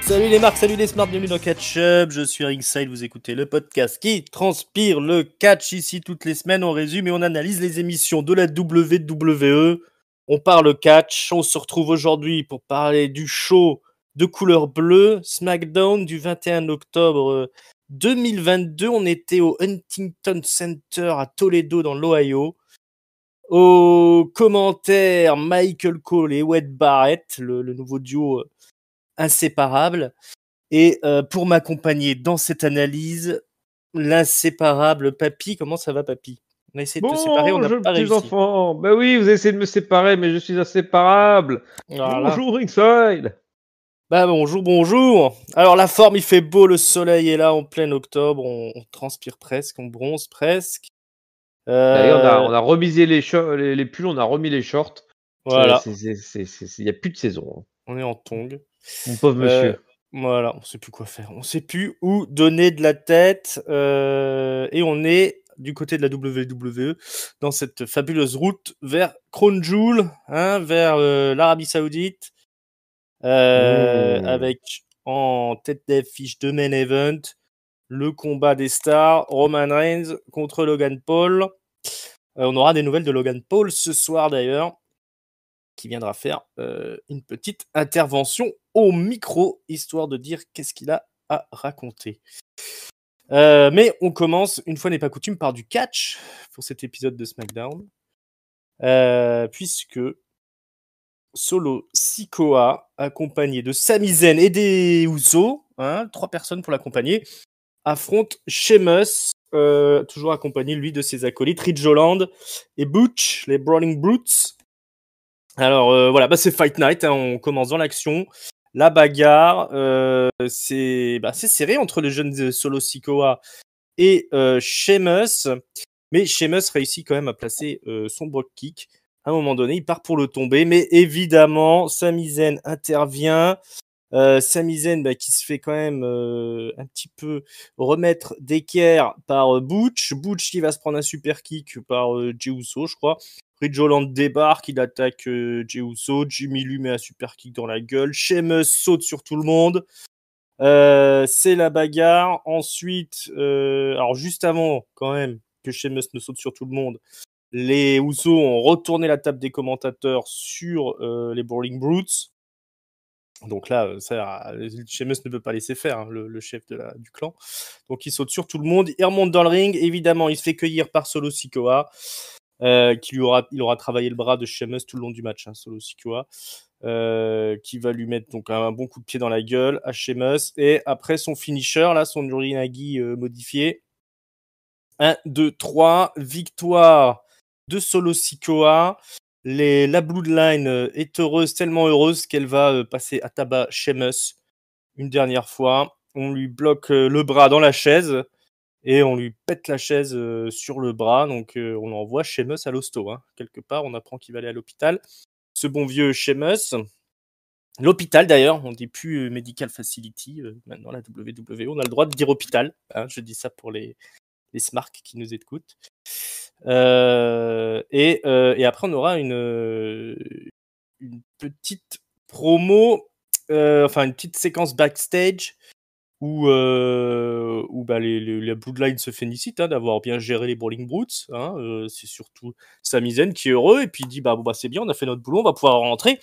Salut les marques, salut les smarts, bienvenue dans Catch Up, je suis Ringside, vous écoutez le podcast qui transpire le catch. Ici toutes les semaines on résume et on analyse les émissions de la WWE. On parle catch, on se retrouve aujourd'hui pour parler du show de couleur bleue, SmackDown du 21 octobre 2022. On était au Huntington Center à Toledo dans l'Ohio. Aux commentaires, Michael Cole et Wade Barrett, le nouveau duo inséparable. Et pour m'accompagner dans cette analyse, l'inséparable Papy. Comment ça va, Papy? On a essayé de te séparer, on n'a Bonjour pas petits réussi. enfants. Ben oui, vous essayez de me séparer, mais je suis inséparable. Voilà. Bonjour Ringside. Bah bonjour. Alors la forme, il fait beau, le soleil est là en plein octobre, on transpire presque, on bronze presque. D'ailleurs, on a remisé les pulls, on a remis les shorts. Voilà, Il n'y a plus de saison, hein. on est en tongs. Mon pauvre monsieur. Voilà, on sait plus quoi faire, on sait plus où donner de la tête, et on est du côté de la WWE dans cette fabuleuse route vers Crown Jewel, hein, vers l'Arabie Saoudite, avec en tête d'affiche de main event le combat des stars, Roman Reigns contre Logan Paul. On aura des nouvelles de Logan Paul ce soir d'ailleurs, qui viendra faire une petite intervention au micro, histoire de dire qu'est-ce qu'il a à raconter. Mais on commence, une fois n'est pas coutume, par du catch pour cet épisode de SmackDown, puisque Solo Sikoa, accompagné de Sami Zayn et des Usos, hein, 3 personnes pour l'accompagner, affronte Sheamus, toujours accompagné lui de ses acolytes Ridge Holland et Butch, les Brawling Brutes. Alors voilà, c'est Fight Night, hein, on commence dans l'action, la bagarre, c'est serré entre les jeunes Solo Sikoa et Sheamus, mais Sheamus réussit quand même à placer son drop kick. À un moment donné, il part pour le tomber, mais évidemment, Sami Zayn intervient. Sami Zayn qui se fait quand même un petit peu remettre d'équerre par Butch qui va se prendre un super kick par Jey Uso, je crois. Ridge Holland débarque, il attaque Jey Uso, Jimmy lui met un super kick dans la gueule, Sheamus saute sur tout le monde, c'est la bagarre. Ensuite, alors juste avant quand même que Sheamus ne saute sur tout le monde, les Usos ont retourné la table des commentateurs sur les Brawling Brutes. Donc là, Sheamus ne peut pas laisser faire, hein, le chef du clan. Donc il saute sur tout le monde, il remonte dans le ring. Évidemment, il se fait cueillir par Solo Sikoa, il aura travaillé le bras de Sheamus tout le long du match, hein, Solo Sikoa, qui va lui mettre donc un bon coup de pied dans la gueule à Sheamus. Et après son finisher, là, son Urinagi modifié. 1, 2, 3, victoire de Solo Sikoa. La Bloodline est heureuse, tellement heureuse qu'elle va passer à tabac Sheamus une dernière fois. On lui bloque le bras dans la chaise et on lui pète la chaise sur le bras. Donc on envoie Sheamus à l'hosto, hein. Quelque part, on apprend qu'il va aller à l'hôpital. Ce bon vieux Sheamus. L'hôpital d'ailleurs, on dit plus Medical Facility. Maintenant, la WWE, on a le droit de dire hôpital, hein. Je dis ça pour les smarts qui nous écoutent. Et après, on aura une petite promo, enfin une petite séquence backstage où la Bloodline se félicite, hein, d'avoir bien géré les Brawling Brutes, hein. C'est surtout Sami Zayn qui est heureux et puis il dit c'est bien, on a fait notre boulot, on va pouvoir rentrer.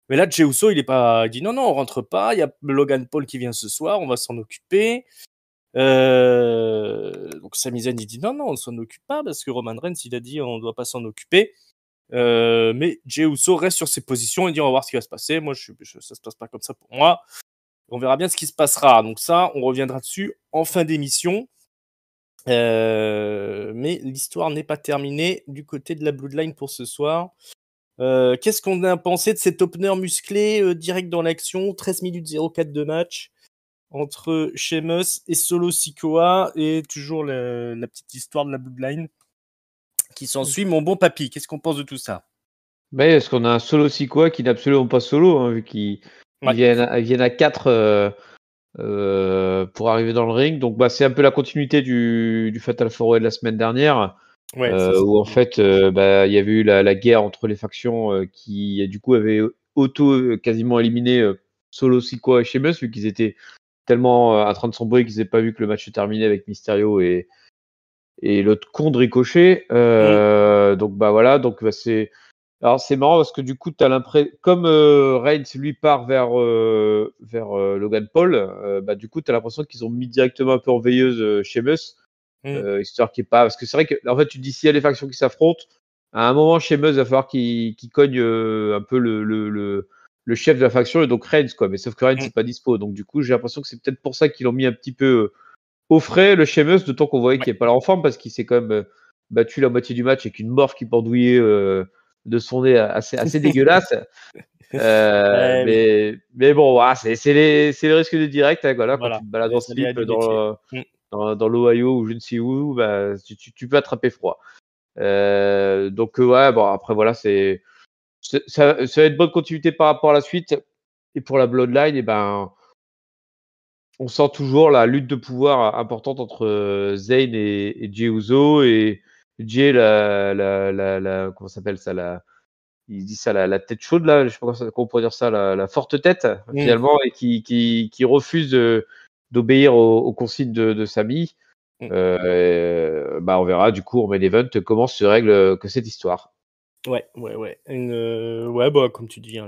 Mais là, Jey Uso, il dit non, on rentre pas, il y a Logan Paul qui vient ce soir, on va s'en occuper. Donc Sami Zayn il dit non, on s'en occupe pas parce que Roman Reigns il a dit on doit pas s'en occuper. Mais Jey Uso reste sur ses positions et dit on va voir ce qui va se passer. Moi, ça se passe pas comme ça pour moi. On verra bien ce qui se passera. Donc ça, on reviendra dessus en fin d'émission. Mais l'histoire n'est pas terminée du côté de la Bloodline pour ce soir. Qu'est-ce qu'on a pensé de cet opener musclé direct dans l'action, 13 minutes 04 de match entre Sheamus et Solo Sikoa, et toujours la petite histoire de la Bloodline qui s'ensuit. Mon bon papy, qu'est-ce qu'on pense de tout ça? Est-ce qu'on a un Solo Sikoa qui n'est absolument pas solo, hein, vu qu'ils viennent à 4 pour arriver dans le ring. Donc c'est un peu la continuité du Fatal 4-Way de la semaine dernière, où en fait il y avait eu la guerre entre les factions qui du coup avait quasiment éliminé Solo Sikoa et Sheamus, vu qu'ils étaient tellement en train de sombrer qu'ils n'avaient pas vu que le match se terminait avec Mysterio et l'autre con de Ricochet. Donc voilà, donc c'est. Alors c'est marrant parce que du coup, tu as l'impression, comme Reigns lui part vers Logan Paul, du coup, tu as l'impression qu'ils ont mis directement un peu en veilleuse Sheamus, histoire qu'il n'y ait pas. Parce que c'est vrai que, en fait, tu dis s'il y a les factions qui s'affrontent, à un moment, Sheamus va falloir qu'il cogne un peu le chef de la faction et donc Reigns, quoi. Mais sauf que Reigns, c'est pas dispo. Donc du coup, j'ai l'impression que c'est peut-être pour ça qu'ils l'ont mis un petit peu au frais, le Sheamus, d'autant qu'on voyait qu'il n'est pas là en forme parce qu'il s'est quand même battu la moitié du match avec une morve qui pendouillait de son nez assez dégueulasse. Mais bon, c'est les risques de direct. Hein, voilà, quand tu te balades en slip dans l'Ohio ou je ne sais où, tu peux attraper froid. Donc ouais, bon après voilà, ça va être bonne continuité par rapport à la suite. Et pour la Bloodline, on sent toujours la lutte de pouvoir importante entre Zayn et Jey Uso, et Jey comment s'appelle ça, il dit ça, la tête chaude là, je sais pas comment on pourrait dire ça, la forte tête finalement, et qui refuse d'obéir aux consignes de Sami. On verra du coup en main event comment se règle que cette histoire. Ouais. Comme tu dis,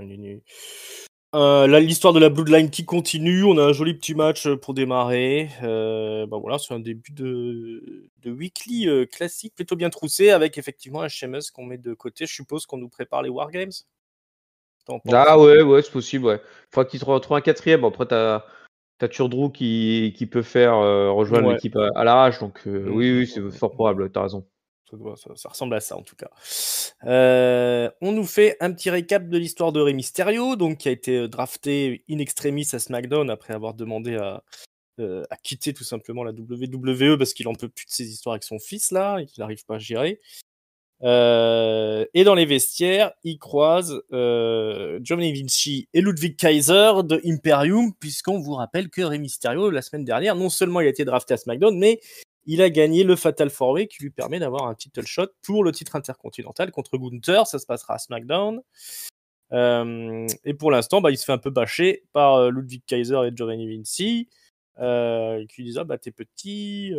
l'histoire de la Bloodline qui continue. On a un joli petit match pour démarrer. Voilà, c'est un début de weekly classique, plutôt bien troussé, avec effectivement un Sheamus qu'on met de côté. Je suppose qu'on nous prépare les Wargames. Ah ouais, c'est possible, ouais. Faudra qu'il se retrouve un quatrième. Bon, après, t'as Turdrew qui peut faire rejoindre l'équipe à l'arrache. Donc oui, c'est fort probable, t'as raison. Ça ressemble à ça en tout cas. On nous fait un petit récap de l'histoire de Rey Mysterio, donc qui a été drafté in extremis à SmackDown après avoir demandé à quitter tout simplement la WWE parce qu'il en peut plus de ces histoires avec son fils là et qu'il n'arrive pas à gérer. Et dans les vestiaires, il croise Giovanni Vinci et Ludwig Kaiser de Imperium, puisqu'on vous rappelle que Rey Mysterio, la semaine dernière, non seulement il a été drafté à SmackDown, mais il a gagné le Fatal 4-Way qui lui permet d'avoir un title shot pour le titre intercontinental contre Gunther. Ça se passera à SmackDown. Et pour l'instant, il se fait un peu bâcher par Ludwig Kaiser et Giovanni Vinci, qui lui disent t'es petit,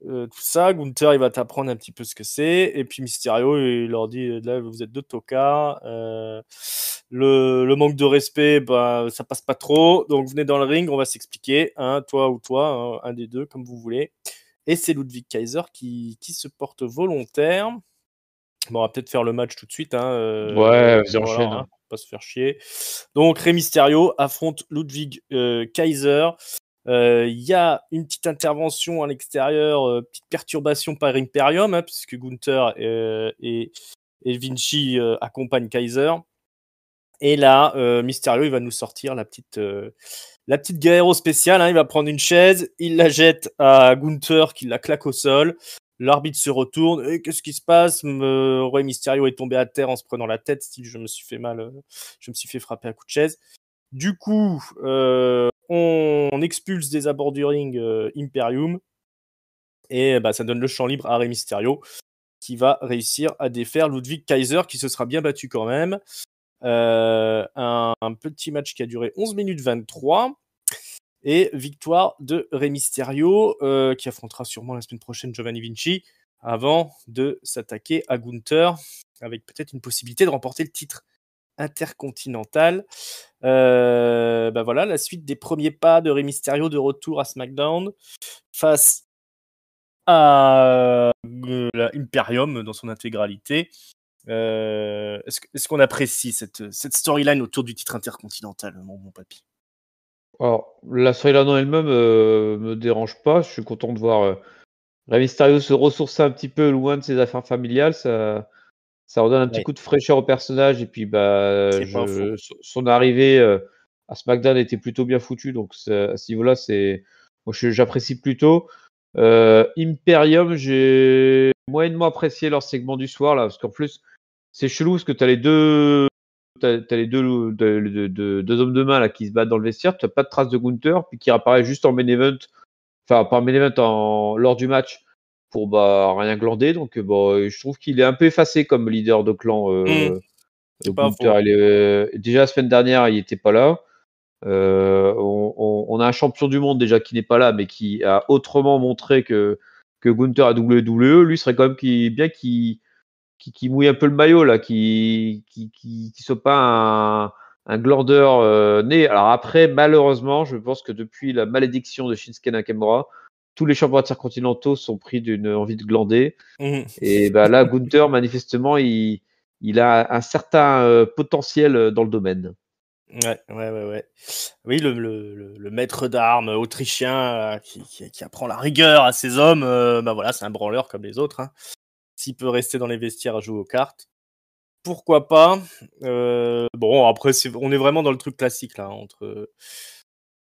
tout ça. Gunther, il va t'apprendre un petit peu ce que c'est. Et puis Mysterio, il leur dit là, vous êtes deux tocards. Le manque de respect, ça passe pas trop. Donc venez dans le ring, on va s'expliquer. Toi ou toi, un des deux, comme vous voulez. Et c'est Ludwig Kaiser qui se porte volontaire. On va peut-être faire le match tout de suite. Ouais, vas-y, enchaîne. Pas se faire chier. Donc Rey Mysterio affronte Ludwig Kaiser. Il y a une petite intervention à l'extérieur, petite perturbation par Imperium, puisque Gunther et Vinci accompagnent Kaiser. Et là, Mysterio, il va nous sortir la petite guerrero spéciale. Il va prendre une chaise, il la jette à Gunther, qui la claque au sol. L'arbitre se retourne. Et qu'est-ce qui se passe? Rey Mysterio est tombé à terre en se prenant la tête, style je me suis fait frapper à coup de chaise. Du coup, on expulse des abords du ring Imperium. Et ça donne le champ libre à Rey Mysterio, qui va réussir à défaire Ludwig Kaiser, qui se sera bien battu quand même. Un petit match qui a duré 11 minutes 23. Et victoire de Rey Mysterio, qui affrontera sûrement la semaine prochaine Giovanni Vinci, avant de s'attaquer à Gunther, avec peut-être une possibilité de remporter le titre intercontinental. Voilà, la suite des premiers pas de Rey Mysterio de retour à SmackDown face à Imperium dans son intégralité. Est-ce qu'on apprécie cette storyline autour du titre intercontinental, mon papy? Alors, la storyline en elle-même me dérange pas. Je suis content de voir Rey Mysterio se ressourcer un petit peu loin de ses affaires familiales. Ça redonne un petit coup de fraîcheur au personnage. Et puis, son arrivée à SmackDown était plutôt bien foutue. Donc, à ce niveau-là, moi, j'apprécie plutôt. Imperium, j'ai moyennement apprécié leur segment du soir, là, parce qu'en plus, c'est chelou, parce que t'as les deux hommes de main là, qui se battent dans le vestiaire. Tu n'as pas de trace de Gunther, puis qui apparaît juste en main event, enfin, pas en main event, lors du match, pour rien glander. Donc, je trouve qu'il est un peu effacé comme leader de clan. Gunther, déjà la semaine dernière, il n'était pas là. On a un champion du monde déjà qui n'est pas là, mais qui a autrement montré que Gunther à WWE. Lui serait quand même qui mouille un peu le maillot là, qui soit pas un glandeur né. Alors après, malheureusement, je pense que depuis la malédiction de Shinsuke Nakamura, tous les champions intercontinentaux sont pris d'une envie de glander. Et bah, là, Gunther, manifestement, il a un certain potentiel dans le domaine. Ouais. Oui, le maître d'armes autrichien qui apprend la rigueur à ses hommes, bah voilà, c'est un branleur comme les autres. Hein. S'il peut rester dans les vestiaires à jouer aux cartes, pourquoi pas. Bon, après, on est vraiment dans le truc classique là, entre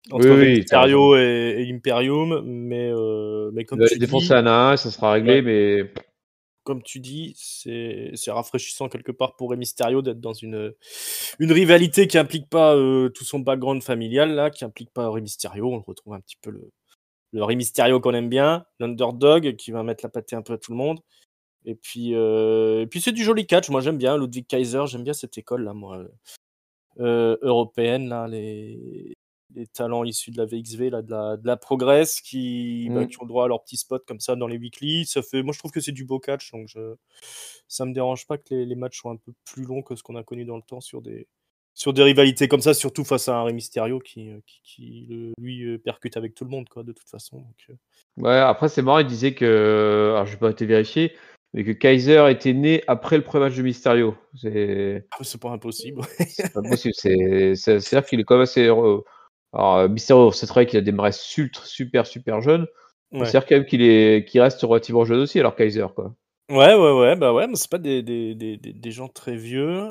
Rey Oui, t'as raison. Mysterio et Imperium, mais Il va les défoncer un à un, ça sera réglé, mais comme tu dis, c'est rafraîchissant quelque part pour Rey Mysterio d'être dans une rivalité qui implique pas tout son background familial là, qui implique pas Rey Mysterio. On retrouve un petit peu le Rey Mysterio qu'on aime bien, l'underdog qui va mettre la pâtée un peu à tout le monde. Et puis c'est du joli catch. Moi j'aime bien Ludwig Kaiser, j'aime bien cette école là, moi européenne là, les talents issus de la VXV là, de la Progress qui ont le droit à leur petit spot comme ça dans les weekly. Moi je trouve que c'est du beau catch, donc ça me dérange pas que les matchs soient un peu plus longs que ce qu'on a connu dans le temps sur des rivalités comme ça, surtout face à un Rey Mysterio qui lui percute avec tout le monde quoi de toute façon. Donc, ouais, après c'est marrant, il disait que, alors j'ai pas été vérifié, mais que Kaiser était né après le premier match de Mysterio. c'est pas impossible. C'est pas possible. C'est-à-dire qu'il est quand même assez. Alors, Mysterio, c'est vrai qu'il a démarré super jeune. Mais Ouais. c'est-à-dire quand même qu'il reste relativement jeune aussi, alors Kaiser, quoi. Ouais, bah ouais, mais c'est pas des gens très vieux.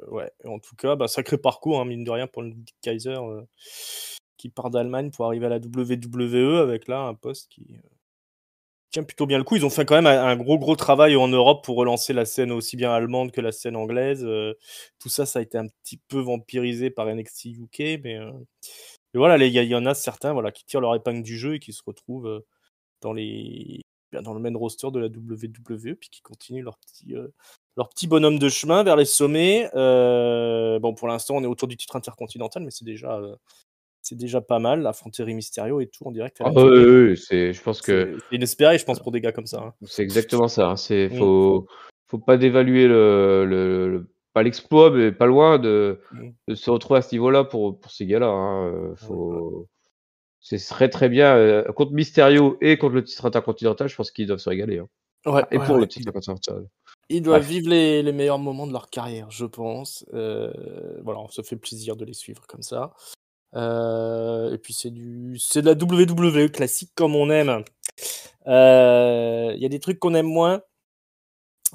Ouais, en tout cas, bah, sacré parcours, hein, mine de rien, pour le Kaiser, qui part d'Allemagne pour arriver à la WWE avec là un poste qui tient plutôt bien le coup. Ils ont fait quand même un gros travail en Europe pour relancer la scène aussi bien allemande que la scène anglaise. Tout ça, ça a été un petit peu vampirisé par NXT UK, mais voilà, il y en a certains voilà, qui tirent leur épingle du jeu et qui se retrouvent dans dans le main roster de la WWE, puis qui continuent leur petit bonhomme de chemin vers les sommets. Bon, pour l'instant, on est autour du titre intercontinental, mais c'est déjà pas mal. Affronter Rey Mysterio et tout en direct à Ah la oui, télé. oui, je pense que C'est inespéré, je pense, pour des gars comme ça. Hein. c'est exactement ça. Hein. Mm, Faut pas dévaluer pas l'exploit, mais pas loin mm. de se retrouver à ce niveau-là pour ces gars-là. Hein. Ouais. Ce serait très bien contre Mysterio et contre le titre intercontinental. Je pense qu'ils doivent se régaler. Hein. Ouais, Et pour le ouais. titre intercontinental. Ils doivent Bref. vivre les meilleurs moments de leur carrière, je pense. Voilà, on se fait plaisir de les suivre comme ça. Et puis c'est de la WWE classique comme on aime. Il y a des trucs qu'on aime moins,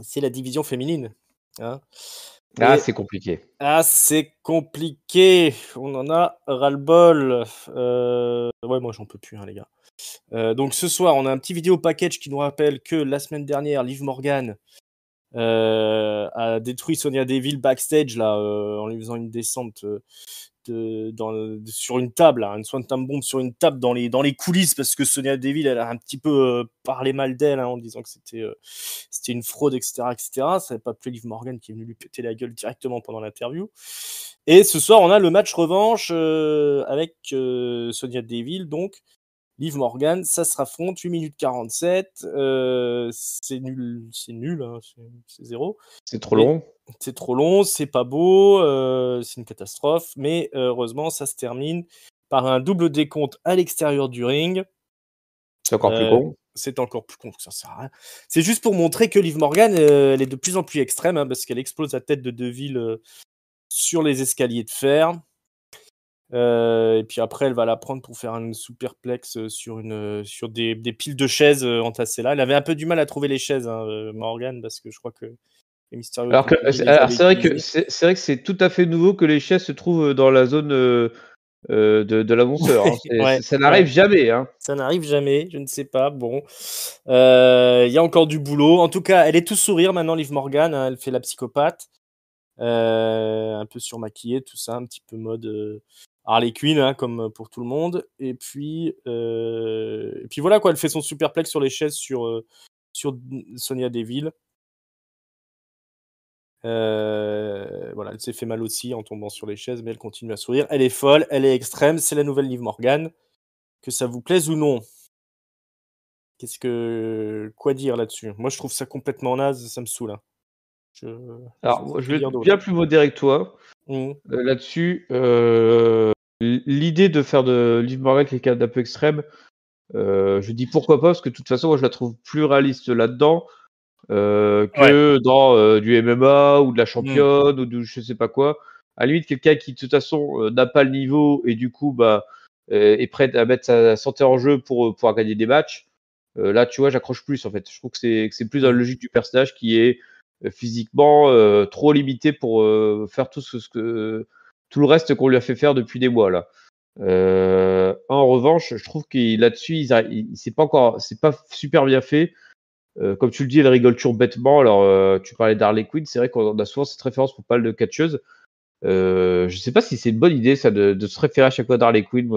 c'est la division féminine. Hein. Ah, Et c'est compliqué. c'est compliqué. On en a ras-le-bol. Ouais, moi j'en peux plus, hein, les gars. Donc ce soir, on a un petit vidéo package qui nous rappelle que la semaine dernière, Liv Morgan a détruit Sonya Deville backstage là, en lui faisant une descente sur une table, là, une Swanton bomb sur une table dans les coulisses parce que Sonya Deville elle a un petit peu parlé mal d'elle hein, en disant que c'était une fraude, etc. Ça n'avait pas plu Liv Morgan qui est venu lui péter la gueule directement pendant l'interview. Et ce soir, on a le match revanche avec Sonya Deville, donc Liv Morgan, ça se raffronte, 8 minutes 47, c'est nul, hein, c'est zéro. C'est trop Mais long. c'est trop long, c'est pas beau, c'est une catastrophe, mais heureusement, ça se termine par un double décompte à l'extérieur du ring. C'est encore plus con. C'est encore plus con, ça sert à rien. C'est juste pour montrer que Liv Morgan, elle est de plus en plus extrême, hein, parce qu'elle explose la tête de Deville sur les escaliers de fer. Et puis après, elle va la prendre pour faire une superplex sur des piles de chaises entassées là. Elle avait un peu du mal à trouver les chaises, hein, Morgan, parce que je crois que les Mysterio et compagnie les Alors avaient utilisées. c'est vrai que c'est tout à fait nouveau que les chaises se trouvent dans la zone de l'annonceur. Hein. Ouais, Ça ouais. n'arrive jamais. Hein. Ça n'arrive jamais, je ne sais pas. Bon, il y a encore du boulot. En tout cas, elle est tout sourire maintenant, Liv Morgan. Hein, elle fait la psychopathe, un peu surmaquillée, tout ça, un petit peu mode Harley Quinn, hein, comme pour tout le monde. Et puis voilà quoi. Elle fait son superplex sur les chaises sur Sonya Deville. Voilà, elle s'est fait mal aussi en tombant sur les chaises, mais elle continue à sourire. Elle est folle, elle est extrême, c'est la nouvelle Liv Morgan. Que ça vous plaise ou non. Quoi dire là-dessus? Moi, je trouve ça complètement naze, ça me saoule. Hein. Alors, moi, je Que vais dire être bien d'autre? plus modéré que toi Mmh. là-dessus. L'idée de faire de Liv Morgan quelqu'un d'un peu extrême, je dis pourquoi pas, parce que de toute façon, moi, je la trouve plus réaliste là-dedans Ouais. que dans du MMA ou de la Mmh. championne ou de je sais pas quoi. À la limite, quelqu'un qui, de toute façon, n'a pas le niveau et du coup, bah, est prêt à mettre sa santé en jeu pour pouvoir gagner des matchs. Là, tu vois, j'accroche plus en fait. Je trouve que c'est plus dans la Mmh. logique du personnage qui est physiquement trop limité pour faire tout le reste qu'on lui a fait faire depuis des mois là. En revanche, je trouve qu'il là-dessus, c'est pas super bien fait. Comme tu le dis, elle rigole toujours bêtement. Alors, tu parlais d'Harley Quinn, c'est vrai qu'on a souvent cette référence pour parler de catcheuse. Je sais pas si c'est une bonne idée ça de se référer à chaque fois d'Harley Quinn.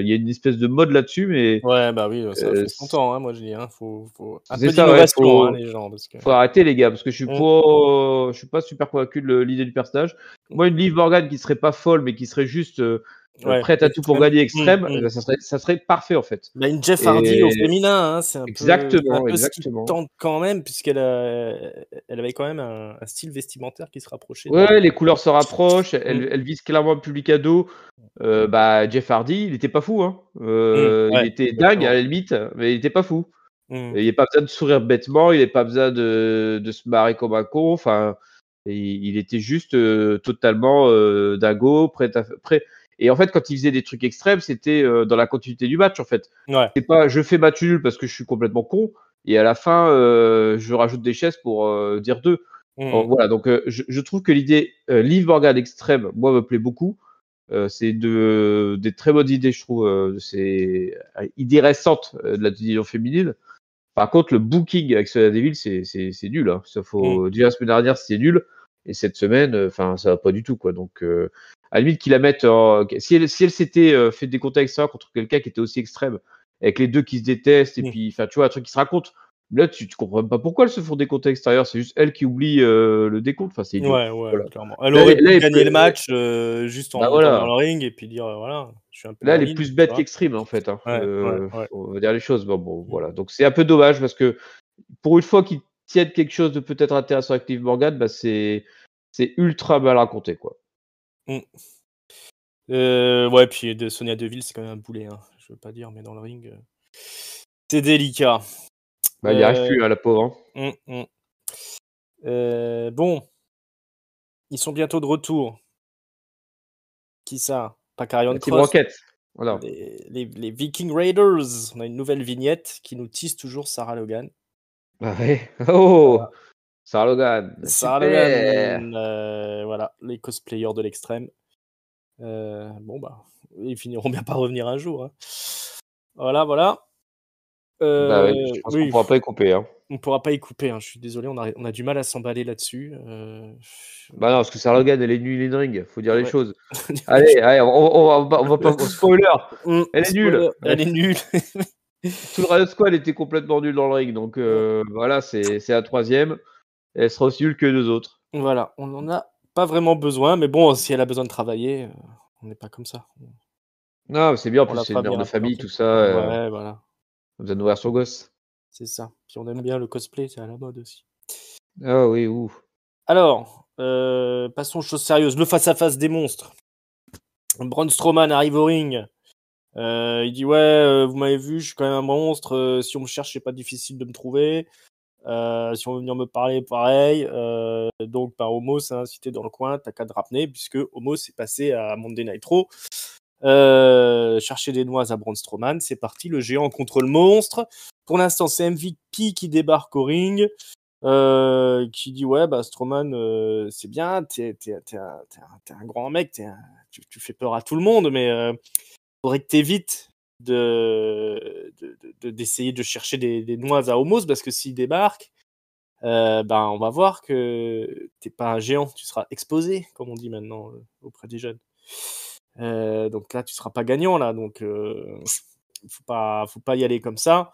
Il y a une espèce de mode là-dessus, mais Ouais, bah oui, ça fait c- longtemps, hein, moi je dis, hein, faut un c'est peu ça, ouais. d'innovation, hein, les gens, parce que Faut arrêter les gars, parce que mmh, je suis pas super convaincu de l'idée du personnage. Moi, une Liv Morgan qui serait pas folle, mais qui serait juste ouais, prête à tout pour extrême. gagner, Mmh, extrême, mmh. ça serait parfait en fait. Bah, une Jeff Hardy au Et féminin, hein, c'est un exactement, peu ce qui exactement. tente quand même, elle avait quand même un style vestimentaire qui se rapprochait de Ouais, les couleurs se rapprochent. mmh, Elle vise clairement le public ado. Bah, Jeff Hardy, il était pas fou, hein. Il ouais, était dingue à exactement. la limite, mais il était pas fou. Mmh, Il y a pas besoin de sourire bêtement, il y a pas besoin de se marrer comme un con. Enfin, il était juste totalement dingo, prêt. Et en fait, quand il faisait des trucs extrêmes, c'était dans la continuité du match. En fait, ouais. c'est pas je fais match nul parce que je suis complètement con. Et à la fin, je rajoute des chaises pour dire deux. Mmh, Voilà, donc je trouve que l'idée Liv Morgan extrême, moi, me plaît beaucoup. C'est des très bonnes idées, je trouve. C'est idée récente de la division féminine. Par contre, le booking avec Sonya Deville, c'est nul. Hein. Ça mmh, faut dire la semaine dernière, c'était nul. Et cette semaine, enfin, ça va pas du tout, quoi. Donc, à la limite qu'ils la mettent si elle s'était fait des contacts extérieurs contre quelqu'un qui était aussi extrême, avec les deux qui se détestent, et mmh. puis, enfin, tu vois, un truc qui se raconte. Là, tu comprends même pas pourquoi elles se font des comptes extérieurs. C'est juste elle qui oublie le décompte. Enfin, c'est idiot. Ouais, ouais, Voilà. clairement. Elle aurait pu Elle est gagner le match, juste en bah montant dans voilà. le ring et puis dire, «Voilà, je suis un peu Là, dans elle est l'île», plus tu bête vois? qu'extreme, en fait. Hein. Ouais, ouais, ouais. Faut dire les choses. Bon, Mmh, voilà. Donc, c'est un peu dommage parce que pour une fois qu'ils tiennent quelque chose de peut-être intéressant avec Liv Morgan, bah, c'est ultra mal raconté, quoi. mmh. Ouais, puis de Sonya Deville, c'est quand même un boulet, hein. Je veux pas dire, mais dans le ring, c'est délicat. Bah, il y arrive Heu, plus, hein, la pauvre. Hein. mmh. Bon, ils sont bientôt de retour. Qui ça? Pas Karrion La Team Kross, Rocket. Voilà. les Viking Raiders. On a une nouvelle vignette qui nous tease toujours Sarah Logan. Bah, ouais. Oh! Sarah Logan. Sarah Super! Logan, voilà, les cosplayers de l'extrême. Bon, bah, ils finiront bien par revenir un jour, hein. Voilà, voilà. Bah, ouais, je pense qu'on Oui, pourra pas y couper, hein. on pourra pas y couper, hein, je suis désolé, on a du mal à s'emballer là-dessus, Bah, non, parce que Sarah Logan, elle est nulle in ring. Faut dire les ouais. choses. Allez, on va pas spoiler! Elle est nulle! Spoiler, Ouais. elle est nulle. Tout le Riot Squad était complètement nul dans le ring, donc voilà, c'est la troisième. Elle sera aussi nulle que les deux autres. Voilà, on en a pas vraiment besoin, mais bon, si elle a besoin de travailler, on n'est pas comme ça. Non, mais c'est bien, en On plus, la c'est fera une mère venir de un peu dans le famille, truc. tout ça. Ouais, voilà, On a besoin de nourrir son gosse. c'est ça. Puis on aime bien le cosplay, c'est à la mode aussi. Ah oui, ouh. Alors, passons aux choses sérieuses. Le face-à-face des monstres. Braun Strowman arrive au ring. Il dit: «Ouais, vous m'avez vu, je suis quand même un monstre, si on me cherche, c'est pas difficile de me trouver. Si on veut venir me parler, pareil. Donc, bah, Homo s'est incité dans le coin, t'as qu'à te ramener, puisque Homo s'est passé à Monday Night Raw. Chercher des noises à Braun Strowman, c'est parti, le géant contre le monstre. Pour l'instant, c'est MVP qui débarque au ring, qui dit ouais, bah Strowman, c'est bien, t'es un grand mec, tu fais peur à tout le monde, mais faudrait que t'évites d'essayer de chercher des noises à Homos, parce que s'il débarque, ben on va voir que t'es pas un géant, tu seras exposé, comme on dit maintenant auprès des jeunes. Donc là, tu seras pas gagnant là, donc faut pas y aller comme ça.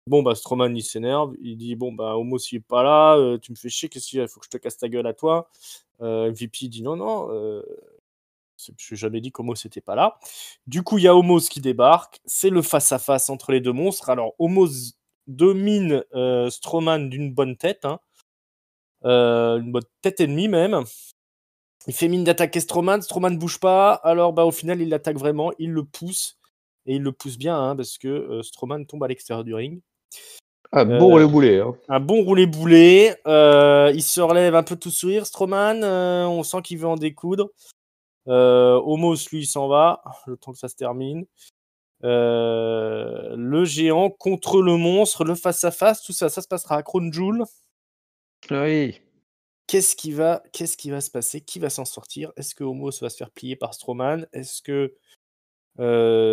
Bon, bah, Strowman, il s'énerve. Il dit, bon, bah, Omos, il est pas là. Tu me fais chier. Qu'est-ce qu'il y a? Il faut que je te casse ta gueule à toi. MVP dit, non, non. Je n'ai jamais dit qu'Omos n'était pas là. Du coup, il y a Omos qui débarque. C'est le face-à-face entre les deux monstres. Alors, Omos domine Strowman d'une bonne tête. Hein. Une bonne tête et demie, même. Il fait mine d'attaquer Strowman. Strowman ne bouge pas. Alors, bah, au final, il l'attaque vraiment. Il le pousse. Et il le pousse bien, hein, parce que Strowman tombe à l'extérieur du ring. Bon roulé-boulet. Hein. Un bon roulé-boulet. Il se relève un peu tout sourire, Strowman. On sent qu'il veut en découdre. Omos, lui, il s'en va. Le temps que ça se termine. Le géant contre le monstre, le face-à-face. Tout ça, ça se passera à Crown Jewel. Oui. Qu'est-ce qui va se passer? Qui va s'en sortir? Est-ce que Omos va se faire plier par Strowman? Est-ce que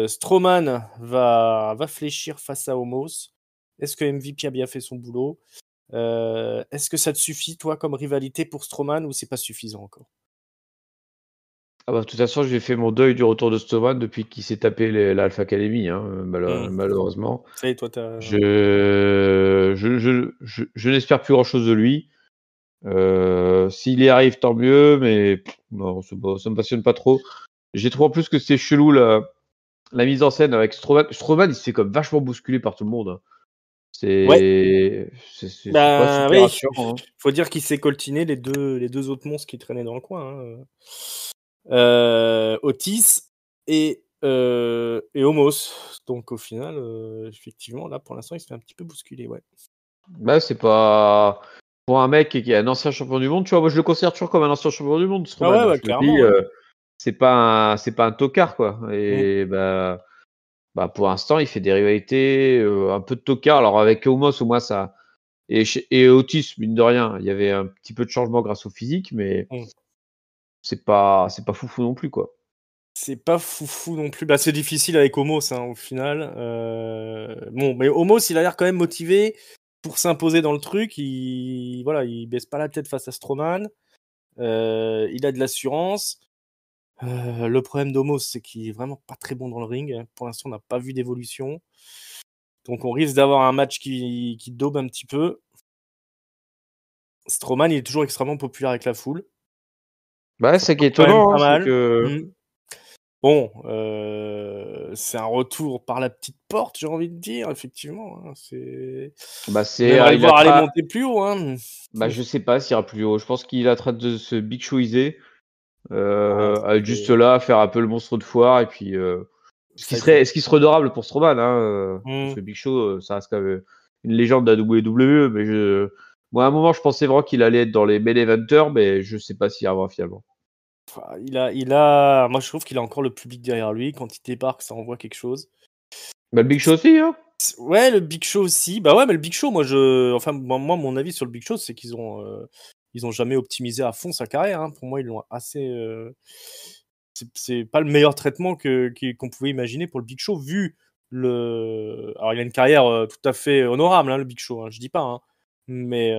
Strowman va fléchir face à Omos? Est-ce que MVP a bien fait son boulot? Est-ce que ça te suffit, toi, comme rivalité pour Strowman, ou c'est pas suffisant encore? Ah bah, de toute façon, j'ai fait mon deuil du retour de Strowman depuis qu'il s'est tapé l'Alpha Academy, hein, malheureusement. Ça y est, toi, t'as... Je n'espère plus grand-chose de lui. S'il y arrive, tant mieux, mais non, ça me passionne pas trop. J'ai trouvé en plus que c'était chelou la mise en scène avec Strowman. Strowman, il se fait comme vachement bousculer par tout le monde. Hein. Ouais. C'est pas Bah super oui, rassurant. Hein. faut dire qu'il s'est coltiné les deux autres monstres qui traînaient dans le coin. Otis et Omos. Donc au final, effectivement, là pour l'instant, il se fait un petit peu bousculer, ouais. Bah, c'est pas pour un mec qui est un ancien champion du monde, tu vois. Moi, je le considère toujours comme un ancien champion du monde, Strowman. Ah ouais, Je le clairement. dis, Ouais. c'est pas un tocard, quoi. Et bah, pour l'instant, il fait des rivalités, un peu de tocard. Alors avec Omos, au moins ça. Et Otis, mine de rien, il y avait un petit peu de changement grâce au physique, mais c'est pas foufou non plus, quoi. C'est pas foufou non plus. Bah, c'est difficile avec Omos, hein, au final. Bon, mais Omos, il a l'air quand même motivé pour s'imposer dans le truc. Il baisse pas la tête face à Strowman. Il a de l'assurance. Le problème d'Omos, c'est qu'il est vraiment pas très bon dans le ring. Pour l'instant, on n'a pas vu d'évolution. Donc, on risque d'avoir un match qui daube un petit peu. Strowman, il est toujours extrêmement populaire avec la foule. Bah, c'est qui est étonnant, hein, c'est que. Bon, c'est un retour par la petite porte, j'ai envie de dire, effectivement. Hein, Bah, on aimerait le voir aller monter plus haut. Hein. Bah, je sais pas s'il ira plus haut. Je pense qu'il est en train de se big showiser. À être juste là, faire un peu le monstre de foire, et puis ce qui serait adorable pour Strowman, hein, parce que Big Show, ça reste quand même une légende de la WWE, mais moi à un moment je pensais vraiment qu'il allait être dans les main eventers, mais je sais pas s'il y arrivera finalement. Moi je trouve qu'il a encore le public derrière lui. Quand il débarque, ça envoie quelque chose. Bah, le Big Show aussi, hein. Ouais, le Big Show aussi. Bah ouais, mais le Big Show, moi, mon avis sur le Big Show, c'est qu'ils ont jamais optimisé à fond sa carrière. Hein. Pour moi, ils l'ont assez. C'est pas le meilleur traitement qu'on pouvait imaginer pour le Big Show, vu Alors, il a une carrière tout à fait honorable, hein, le Big Show. Hein, je dis pas. Hein. Mais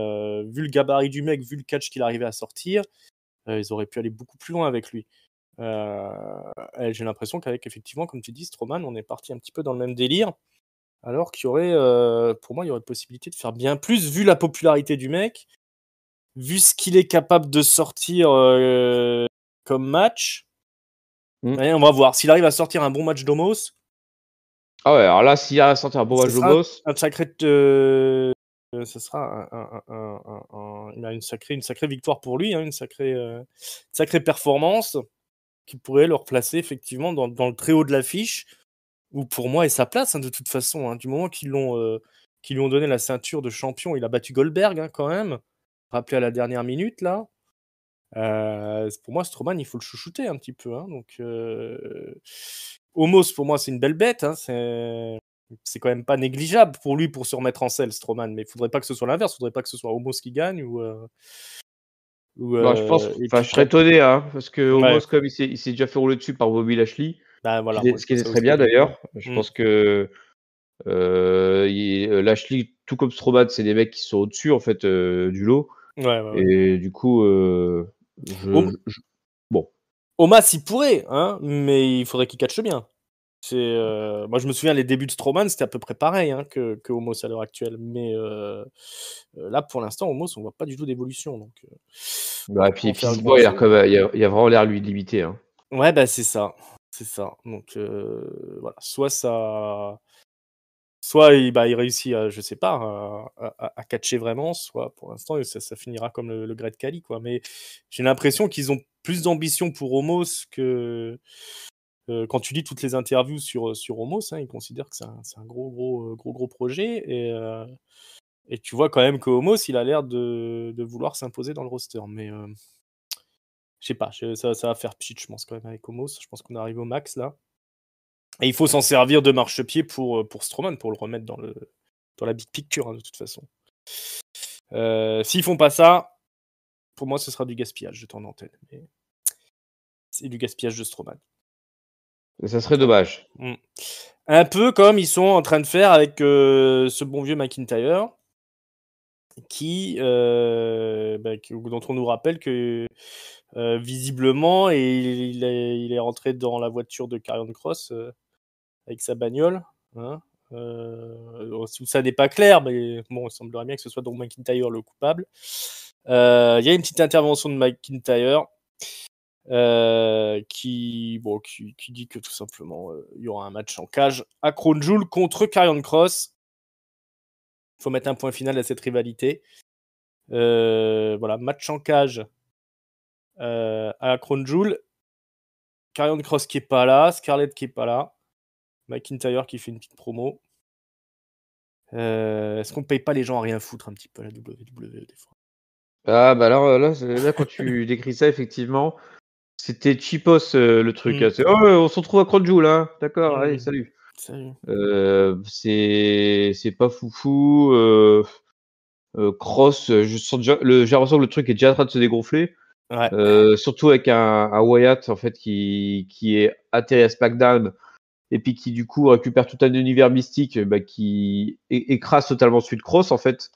vu le gabarit du mec, vu le catch qu'il arrivait à sortir, ils auraient pu aller beaucoup plus loin avec lui. J'ai l'impression qu'avec, effectivement, comme tu dis, Strowman, on est parti un petit peu dans le même délire. Alors qu'il y aurait, pour moi, il y aurait possibilité de faire bien plus, vu la popularité du mec, vu ce qu'il est capable de sortir comme match. Ouais, on va voir. S'il arrive à sortir un bon match d'Omos. Ah ouais, alors là, s'il arrive à sortir un bon match d'Omos. Un sacré. Ce sera une sacrée victoire pour lui, hein, une sacrée performance qui pourrait le replacer effectivement dans le très haut de l'affiche. Où pour moi est sa place, hein, de toute façon. Hein, du moment qu'ils lui ont donné la ceinture de champion, il a battu Goldberg, hein, quand même. Rappelé à la dernière minute, là. Pour moi, Strowman, il faut le chouchouter un petit peu. Hein, donc, Omos, pour moi, c'est une belle bête. Hein, c'est quand même pas négligeable pour lui pour se remettre en selle, Strowman. Mais il faudrait pas que ce soit l'inverse. Il faudrait pas que ce soit Omos qui gagne je serais étonné, hein, parce que Omos, comme il s'est déjà fait rouler dessus par Bobby Lashley. Bah, voilà, ce qui était très bien d'ailleurs. Je pense que Lashley, tout comme Strowman, c'est des mecs qui sont au-dessus en fait du lot. Et du coup, bon. Omos, il pourrait, hein, mais il faudrait qu'il catche bien. Moi, je me souviens, les débuts de Strowman, c'était à peu près pareil que Omos à l'heure actuelle. Mais là, pour l'instant, Omos, on voit pas du tout d'évolution. Donc, Ouais, puis faire le physiquement, il y a vraiment l'air lui limité. Hein. Ouais, bah c'est ça. C'est ça. Donc, voilà. Soit il réussit à, je sais pas, à catcher vraiment, soit pour l'instant, ça finira comme le Great Khali, quoi. Mais j'ai l'impression qu'ils ont plus d'ambition pour Omos que. Quand tu lis toutes les interviews sur Omos, ils considèrent que c'est un gros projet. Et tu vois quand même que Omos, il a l'air de vouloir s'imposer dans le roster. Mais je sais pas, ça va faire pchit, je pense, quand même, avec Omos. Je pense qu'on arrive au max, là. Et il faut s'en servir de marchepied pour Strowman, pour le remettre dans la big picture, de toute façon. S'ils font pas ça, pour moi, ce sera du gaspillage de temps d'antenne. Mais c'est du gaspillage de Strowman. Et ça serait dommage. Un peu comme ils sont en train de faire avec ce bon vieux McIntyre, dont on nous rappelle que visiblement il est rentré dans la voiture de Karrion Kross avec sa bagnole. Ça n'est pas clair, mais bon, il semblerait bien que ce soit donc McIntyre le coupable. Il y a une petite intervention de McIntyre qui dit que tout simplement il y aura un match en cage à Crown Jewel contre Karrion Kross. Il faut mettre un point final à cette rivalité. Voilà, match en cage à Crown Jewel. Karrion Kross qui est pas là, Scarlett qui est pas là, McIntyre qui fait une petite promo. Est-ce qu'on paye pas les gens à rien foutre un petit peu à la WWE des fois? Ah bah alors là quand tu décris ça effectivement, c'était cheapos le truc. C'est on se retrouve à Crown Jewel là, d'accord, allez salut. C'est pas foufou. Cross, je sens déjà, j'ai l'impression que le truc est déjà en train de se dégonfler. Ouais. Surtout avec un Wyatt en fait qui est atterri à SmackDown et puis qui du coup récupère tout un univers mystique qui écrase totalement celui de Cross en fait.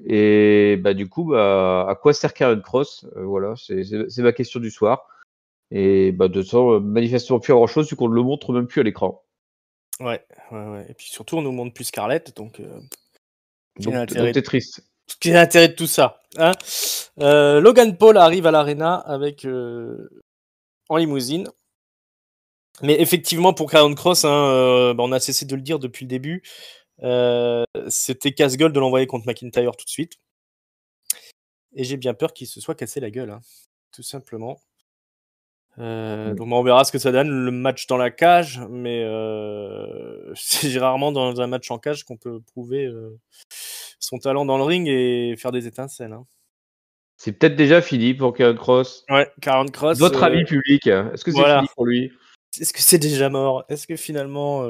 Et du coup à quoi sert Karrion Kross? Voilà, c'est ma question du soir. Et de toute façon manifestement plus grand chose vu qu'on ne le montre même plus à l'écran. Ouais. Et puis surtout on nous montre plus Scarlett, donc Donc t'es triste. quel est l'intérêt de tout ça, hein? Logan Paul arrive à l'Arena avec en limousine. Mais effectivement, pour Karrion Kross, on a cessé de le dire depuis le début. C'était casse-gueule de l'envoyer contre McIntyre tout de suite. Et j'ai bien peur qu'il se soit cassé la gueule, tout simplement. Donc on verra ce que ça donne, le match dans la cage. Mais c'est rarement dans un match en cage qu'on peut prouver son talent dans le ring et faire des étincelles. C'est peut-être déjà fini pour Karrion Kross. Ouais, Karrion Kross. Votre avis public, est-ce que c'est fini pour lui? Est-ce que c'est déjà mort? Est-ce que finalement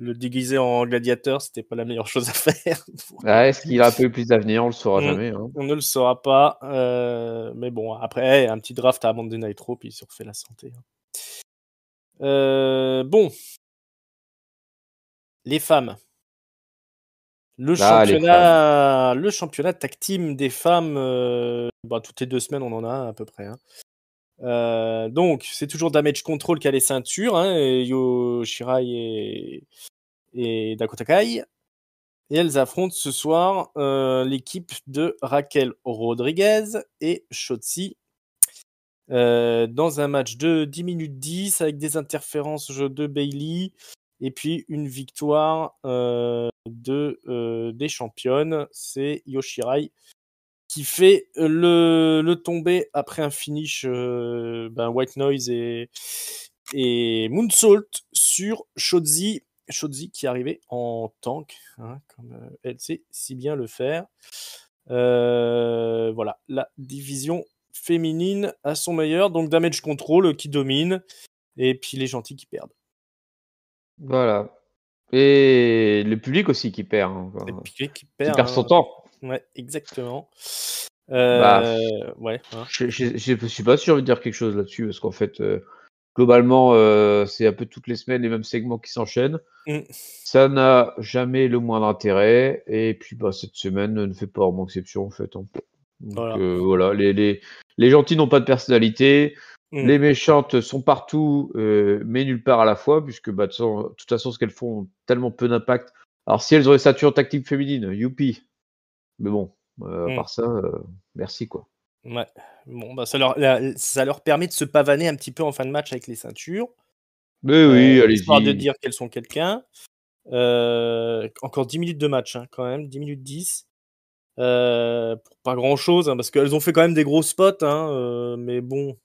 le déguiser en gladiateur, c'était pas la meilleure chose à faire? Est-ce qu'il a un peu plus d'avenir? On le saura jamais. On ne le saura pas. Mais bon, après, un petit draft à Monday Night Raw, puis il se refait la santé. Bon. Les femmes. Le championnat tag team des femmes, toutes les 2 semaines, on en a un à peu près. Donc, c'est toujours Damage Control qui a les ceintures, Io Shirai et Dakota Kai. Et elles affrontent ce soir l'équipe de Raquel Rodriguez et Shotzi dans un match de 10 minutes 10 avec des interférences de Bayley et puis une victoire des championnes. C'est Io Shirai qui fait le tombé après un finish White Noise et Moonsault sur Shotzi. Shotzi qui est arrivée en tank, comme elle sait si bien le faire. Voilà, la division féminine à son meilleur, donc Damage Control qui domine, et puis les gentils qui perdent. Voilà. Et le public aussi qui perd. Le public qui perd. Qui perd son temps. Ouais, exactement. Ouais. Je suis pas sûr de dire quelque chose là-dessus, parce qu'en fait, globalement, c'est un peu toutes les semaines les mêmes segments qui s'enchaînent. Ça n'a jamais le moindre intérêt. Et puis, cette semaine ne fait pas vraiment exception, en fait. Donc, voilà. Les gentils n'ont pas de personnalité. Les méchantes sont partout, mais nulle part à la fois, puisque de toute façon, ce qu'elles font ont tellement peu d'impact. Alors, si elles ont les ceintures tactiques féminines, youpi. Mais bon, à part ça, merci quoi. Ouais. Bon, bah, ça leur permet de se pavaner un petit peu en fin de match avec les ceintures. Mais oui, Histoire de allez-y. dire qu'elles sont quelqu'un. Encore 10 minutes de match, hein, quand même, 10 minutes 10. Pour pas grand-chose, hein, parce qu'elles ont fait quand même des gros spots, hein, mais bon,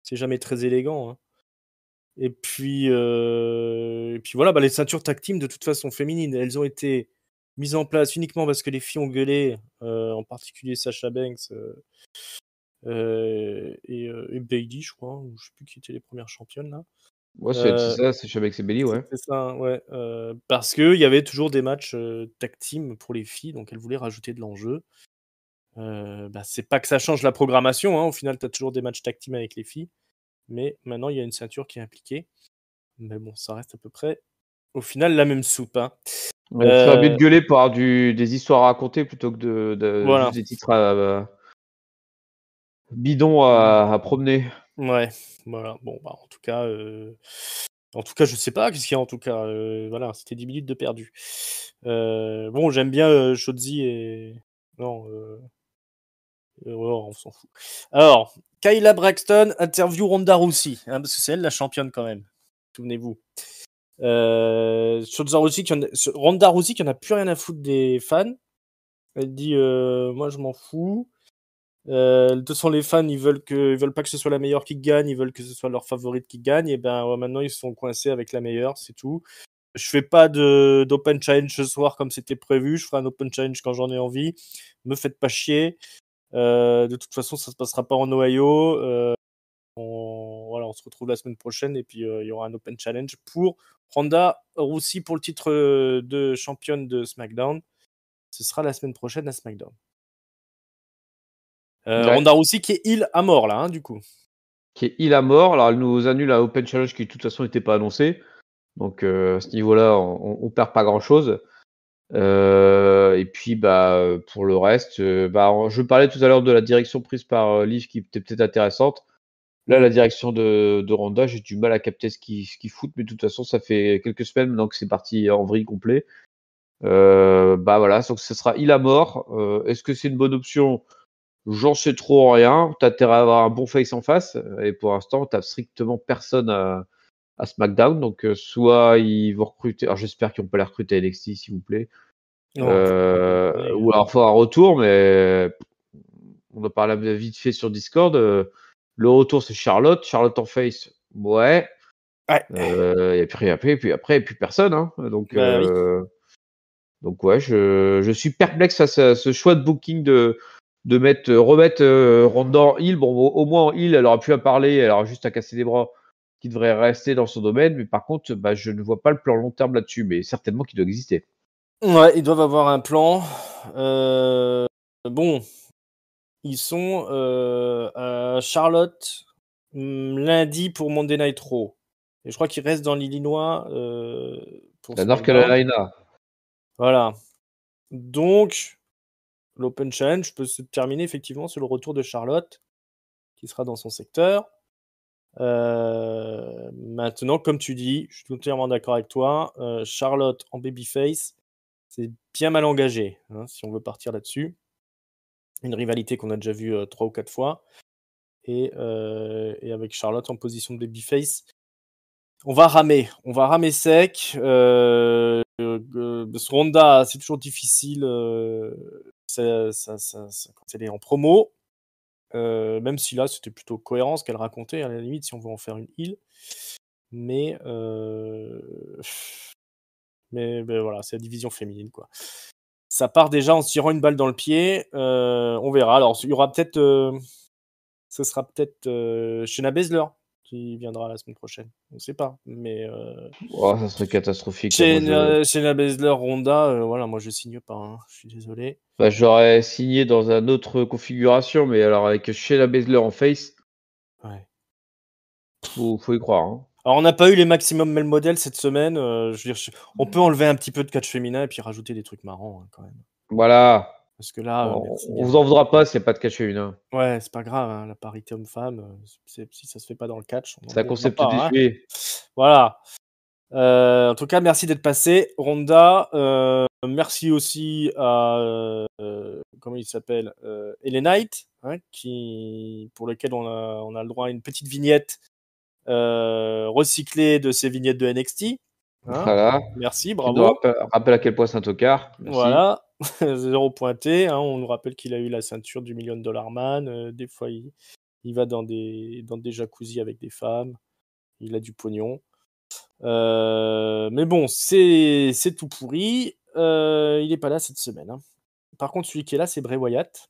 c'est jamais très élégant. Hein. Et puis voilà, bah, les ceintures tag team, de toute façon, féminines, elles ont été mises en place uniquement parce que les filles ont gueulé, en particulier Sasha Banks et Bayley, je crois, ou je sais plus qui étaient les premières championnes là. Ouais, c'est ça, c'est Shabak Sebeli, ouais. C'était ça, hein, ouais, parce qu'il y avait toujours des matchs tag team pour les filles, donc elles voulaient rajouter de l'enjeu. Bah, c'est pas que ça change la programmation, hein, au final, tu as toujours des matchs tag team avec les filles, mais maintenant il y a une ceinture qui est impliquée. Mais bon, ça reste à peu près, au final, la même soupe. Hein. Ouais, il ferait mieux de gueuler pour avoir des histoires à raconter plutôt que de Voilà. juste des titres bidons à promener. Ouais, voilà. Bon, bah, en tout cas, je sais pas qu'est-ce qu'il y a en tout cas. Voilà, c'était 10 minutes de perdu. Bon, j'aime bien Shotzi et. Non, on s'en fout. Alors, Kayla Braxton interview Ronda Rousey, hein, parce que c'est elle la championne quand même. Souvenez-vous. Ronda Rousey qui en a plus rien à foutre des fans. Elle dit moi je m'en fous. De toute façon, les fans ils veulent pas que ce soit la meilleure qui gagne, ils veulent que ce soit leur favorite qui gagne. Et ben ouais, maintenant ils sont coincés avec la meilleure, c'est tout. Je fais pas d'open challenge ce soir comme c'était prévu. Je ferai un open challenge quand j'en ai envie. Me faites pas chier. De toute façon, ça se passera pas en Ohio. Voilà, on se retrouve la semaine prochaine et puis il y aura un open challenge pour Ronda Rousey pour le titre de championne de SmackDown. Ce sera la semaine prochaine à SmackDown. Ronda Rousey qui est heal à mort là, hein, du coup. Qui est heal à mort. Alors elle nous annule un open challenge qui de toute façon n'était pas annoncé. Donc à ce niveau-là, on perd pas grand-chose. Et puis pour le reste, je parlais tout à l'heure de la direction prise par Liv qui était peut-être intéressante. Là, la direction de Ronda, j'ai du mal à capter ce qu'ils foutent, mais de toute façon, ça fait quelques semaines maintenant que c'est parti en vrille complet. Voilà, donc ce sera il à mort. Est-ce que c'est une bonne option? J'en sais trop rien. T'as intérêt à avoir un bon face en face, et pour l'instant, t'as strictement personne à SmackDown. Donc, soit ils vont recruter. Alors, j'espère qu'ils vont pas les recruter à NXT, s'il vous plaît. Ou alors, faut un retour, mais on en parle vite fait sur Discord. Le retour, c'est Charlotte. Charlotte en face, ouais. Et puis après, plus personne. Hein. Donc, oui. donc ouais, je suis perplexe face à ce choix de booking de remettre Ronda en heal. Bon, au moins en heal, elle aura plus à parler, elle aura juste à casser les bras, qui devrait rester dans son domaine. Mais par contre, je ne vois pas le plan long terme là-dessus, mais certainement qu'il doit exister. Ouais, ils doivent avoir un plan. Bon, ils sont à Charlotte lundi pour Monday Night Raw. Et je crois qu'ils restent dans l'Illinois pour La North SmackDown. Carolina. Voilà. Donc, l'Open Challenge peut se terminer effectivement sur le retour de Charlotte, qui sera dans son secteur. Maintenant, comme tu dis, je suis totalement d'accord avec toi. Charlotte en babyface, c'est bien mal engagé, hein, si on veut partir là-dessus. Une rivalité qu'on a déjà vue 3 ou 4 fois. Et avec Charlotte en position de babyface, on va ramer sec. Ronda, c'est toujours difficile quand elle est en promo. Même si là, c'était plutôt cohérent ce qu'elle racontait, à la limite, si on veut en faire une heal. Mais voilà, c'est la division féminine, quoi. Ça part déjà en se tirant une balle dans le pied. On verra. Alors, il y aura peut-être... ce sera peut-être Shayna Baszler qui viendra la semaine prochaine. On ne sait pas. Mais Ça serait catastrophique. Shayna Baszler, Ronda, voilà, moi je signe pas. Hein. Je suis désolé. J'aurais signé dans une autre configuration, mais alors avec Shayna Baszler en face, ouais. Faut y croire. Hein. Alors, on n'a pas eu les maximum male modèles cette semaine. Je veux dire, on peut enlever un petit peu de catch féminin et puis rajouter des trucs marrants hein, quand même. Voilà. Parce que là, merci On bien. vous en voudra pas s'il n'y a pas de catch une. Hein. Ouais, c'est pas grave, hein, la parité homme-femme, si ça se fait pas dans le catch, on C'est n'en un voudra concept pas, hein. désuet. Voilà. En tout cas, merci d'être passé, Ronda. Merci aussi à comment il s'appelle, Elenite, hein, pour lequel on a le droit à une petite vignette recyclée de ces vignettes de NXT. Hein. Voilà. Merci, Qui nous bravo. rappelle à quel point Saint-Ocard. Merci. Voilà, 0 pointé. Hein, on nous rappelle qu'il a eu la ceinture du Million Dollar Man. Des fois, il va dans des jacuzzis avec des femmes. Il a du pognon. Mais bon, c'est tout pourri. Il est pas là cette semaine. Hein. Par contre, celui qui est là, c'est Bray Wyatt.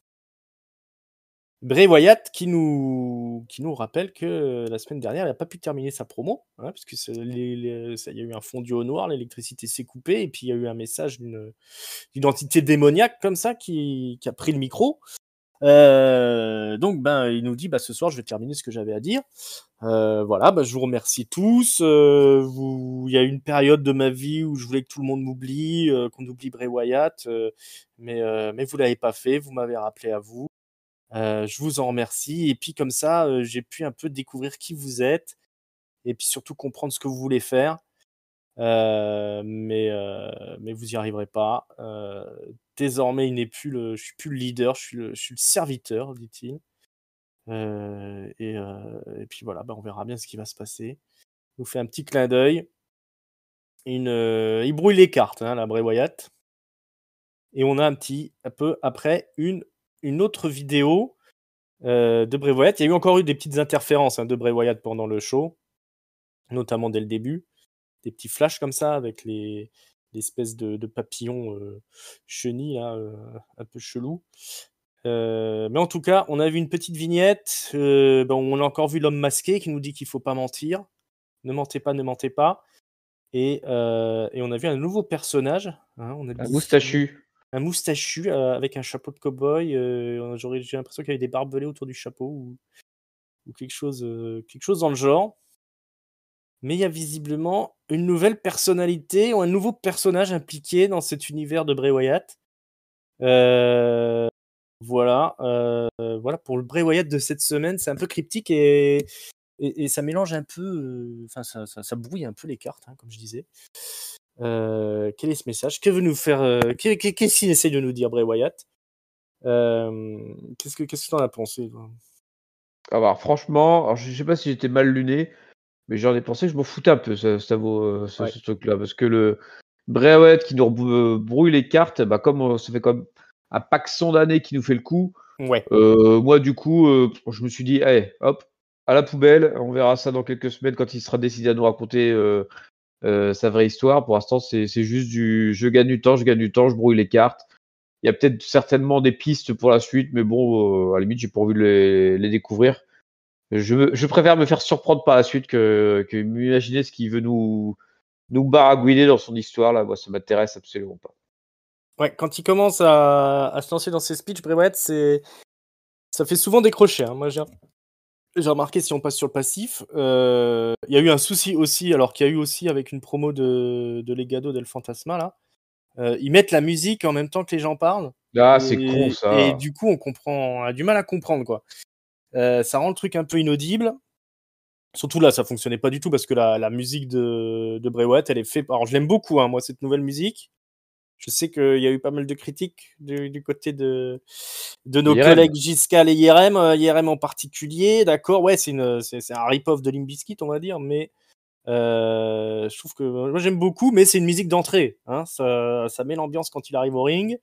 Bray Wyatt qui nous rappelle que la semaine dernière, il n'a pas pu terminer sa promo, hein, parce que il y a eu un fondu au noir, l'électricité s'est coupée, et puis il y a eu un message d'une entité démoniaque comme ça qui a pris le micro. Donc, il nous dit, ce soir, je vais terminer ce que j'avais à dire. Voilà, je vous remercie tous. Il y a eu une période de ma vie où je voulais que tout le monde m'oublie, qu'on oublie Bray Wyatt, mais vous l'avez pas fait. Vous m'avez rappelé à vous. Je vous en remercie. Et puis comme ça, j'ai pu un peu découvrir qui vous êtes, et puis surtout comprendre ce que vous voulez faire. Mais vous y arriverez pas. Désormais, je suis plus le leader, je suis le serviteur, dit-il. Et puis voilà, on verra bien ce qui va se passer. Il nous fait un petit clin d'œil. Il brouille les cartes, hein, la Bray Wyatt. Et on a un peu après une autre vidéo de Bray Wyatt. Il y a encore eu des petites interférences, hein, de Bray Wyatt pendant le show, notamment dès le début. Des petits flashs comme ça avec l'espèce de papillons chenilles là, un peu chelou. Mais en tout cas, on a vu une petite vignette. On a encore vu l'homme masqué qui nous dit qu'il faut pas mentir. Ne mentez pas, ne mentez pas. Et on a vu un nouveau personnage. Hein, on a Un moustachu. un moustachu avec un chapeau de cow-boy. J'ai l'impression qu'il y avait des barbelés autour du chapeau ou quelque chose dans le genre. Mais il y a visiblement une nouvelle personnalité ou un nouveau personnage impliqué dans cet univers de Bray Wyatt. Voilà pour le Bray Wyatt de cette semaine, c'est un peu cryptique et ça mélange un peu, ça brouille un peu les cartes, hein, comme je disais. Quel est ce message? Que veut nous faire qu'est-ce qu'il essaye de nous dire, Bray Wyatt? Qu'est-ce que t'en as pensé, toi? Alors franchement, alors, je sais pas si j'étais mal luné, mais j'en ai pensé, je m'en foutais un peu, ça vaut ce truc-là, parce que le Bray Wyatt qui nous brouille les cartes, comme ça fait comme un paxon d'années qui nous fait le coup. Ouais. Moi, du coup, je me suis dit, allez, hop, à la poubelle, on verra ça dans quelques semaines quand il sera décidé à nous raconter sa vraie histoire. Pour l'instant, c'est juste je gagne du temps, je brouille les cartes. Il y a peut-être certainement des pistes pour la suite, mais bon, à la limite, j'ai pas envie de les découvrir. Je préfère me faire surprendre par la suite que m'imaginer ce qu'il veut nous baragouiner dans son histoire. Là, moi, ça m'intéresse absolument pas. Ouais, quand il commence à se lancer dans ses speeches, Bray Wyatt, ça fait souvent décrocher. Hein. Moi, j'ai remarqué, si on passe sur le passif, il y a eu un souci aussi, alors qu'il y a eu aussi avec une promo de Legado del Fantasma, là. Ils mettent la musique en même temps que les gens parlent. Ah, c'est con, ça. Et du coup, on a du mal à comprendre, quoi. Ça rend le truc un peu inaudible. Surtout là, ça fonctionnait pas du tout parce que la musique de Bray Wyatt, elle est faite. Alors, je l'aime beaucoup, hein, moi, cette nouvelle musique. Je sais qu'il y a eu pas mal de critiques du côté de nos collègues Giscal et Yerem, Yerem en particulier. D'accord, ouais, c'est un rip-off de Limp Bizkit, on va dire, mais je trouve que moi j'aime beaucoup, mais c'est une musique d'entrée. Hein, ça met l'ambiance quand il arrive au ring.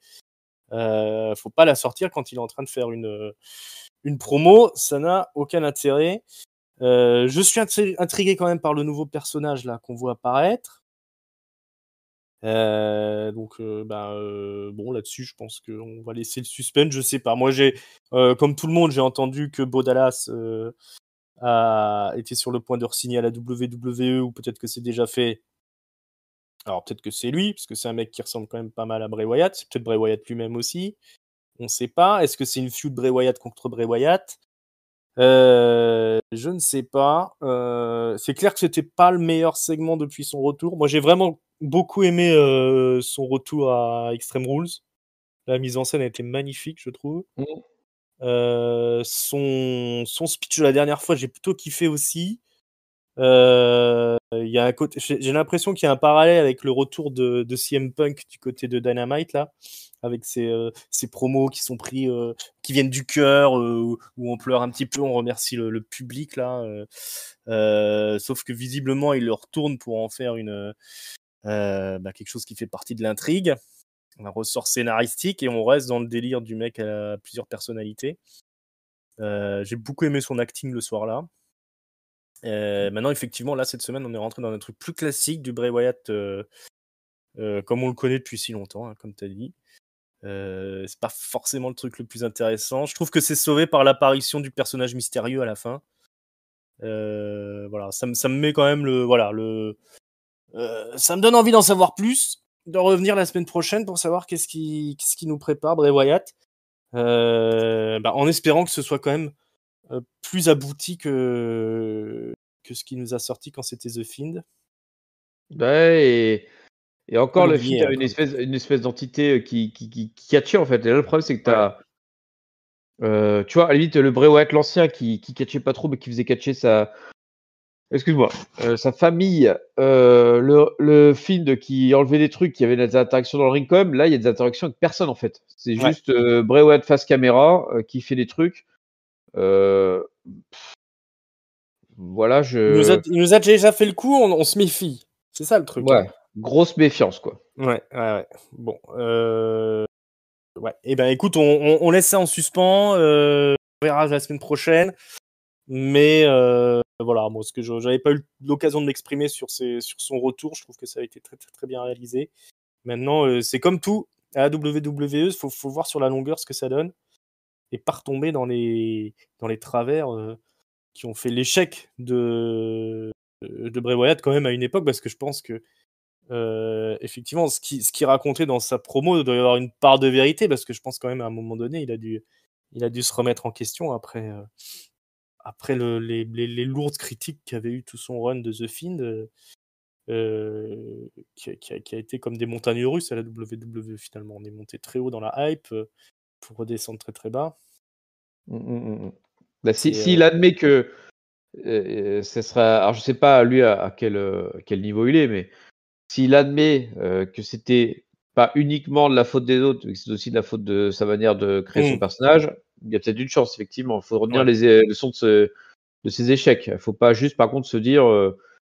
Faut pas la sortir quand il est en train de faire une promo, ça n'a aucun intérêt. Je suis intrigué quand même par le nouveau personnage là qu'on voit apparaître. Bon, là-dessus, je pense qu'on va laisser le suspense. Je sais pas. Moi, comme tout le monde, j'ai entendu que Bo Dallas a été sur le point de re-signer à la WWE, ou peut-être que c'est déjà fait. Alors, peut-être que c'est lui, parce que c'est un mec qui ressemble quand même pas mal à Bray Wyatt. C'est peut-être Bray Wyatt lui-même aussi. On sait pas. Est-ce que c'est une feud Bray Wyatt contre Bray Wyatt? Je ne sais pas. C'est clair que c'était pas le meilleur segment depuis son retour. Moi, j'ai vraiment beaucoup aimé son retour à Extreme Rules. La mise en scène a été magnifique, je trouve. Mm. Son speech de la dernière fois, j'ai plutôt kiffé aussi. Il y a un côté, j'ai l'impression qu'il y a un parallèle avec le retour de CM Punk du côté de Dynamite là, avec ces promos qui sont pris, qui viennent du cœur, où on pleure un petit peu, on remercie le public là. Sauf que visiblement il le retourne pour en faire quelque chose qui fait partie de l'intrigue, un ressort scénaristique, et on reste dans le délire du mec à plusieurs personnalités. J'ai beaucoup aimé son acting le soir là. Maintenant, effectivement, là, cette semaine, on est rentré dans un truc plus classique du Bray Wyatt, comme on le connaît depuis si longtemps, hein, comme tu as dit. C'est pas forcément le truc le plus intéressant. Je trouve que c'est sauvé par l'apparition du personnage mystérieux à la fin. Voilà, ça me met quand même ça me donne envie d'en savoir plus, de revenir la semaine prochaine pour savoir qu'est-ce qui nous prépare Bray Wyatt, en espérant que ce soit quand même plus abouti que ce qui nous a sorti quand c'était The Fiend. Ouais, et encore le Fiend L'oublier, avait une espèce d'entité qui catchait en fait. Et là, le problème, c'est que t'as. Tu vois, à la limite, le Bray Wyatt l'ancien qui catchait pas trop, mais qui faisait catcher sa. Excuse-moi, sa famille, le Fiend qui enlevait des trucs, qui avait des interactions dans le ring quand même. Là, il y a des interactions avec personne en fait. C'est juste Bray Wyatt face caméra qui fait des trucs. Voilà, Il nous a déjà fait le coup, on se méfie. C'est ça le truc. Ouais, grosse méfiance quoi. Ouais. Bon, ouais. Et ben écoute, on laisse ça en suspens. On verra la semaine prochaine. Mais voilà, moi, ce que j'avais pas eu l'occasion de m'exprimer sur son retour, je trouve que ça a été très très, très bien réalisé. Maintenant, c'est comme tout à la WWE, faut voir sur la longueur ce que ça donne et pas retomber dans les travers qui ont fait l'échec de Bray Wyatt quand même à une époque, parce que je pense que effectivement ce qu'il racontait dans sa promo, il doit y avoir une part de vérité, parce que je pense quand même à un moment donné il a dû se remettre en question après les lourdes critiques qu'avait eu tout son run de The Fiend, qui a été comme des montagnes russes à la WWE. Finalement, on est monté très haut dans la hype pour redescendre très très bas. Bah, s'il admet que ce sera. Alors, je sais pas lui à quel niveau il est, mais s'il admet que c'était pas uniquement de la faute des autres, mais que c'est aussi de la faute de sa manière de créer son personnage, il y a peut-être une chance, effectivement. Il faut retenir les leçons de ses échecs. Il faut pas juste, par contre, se dire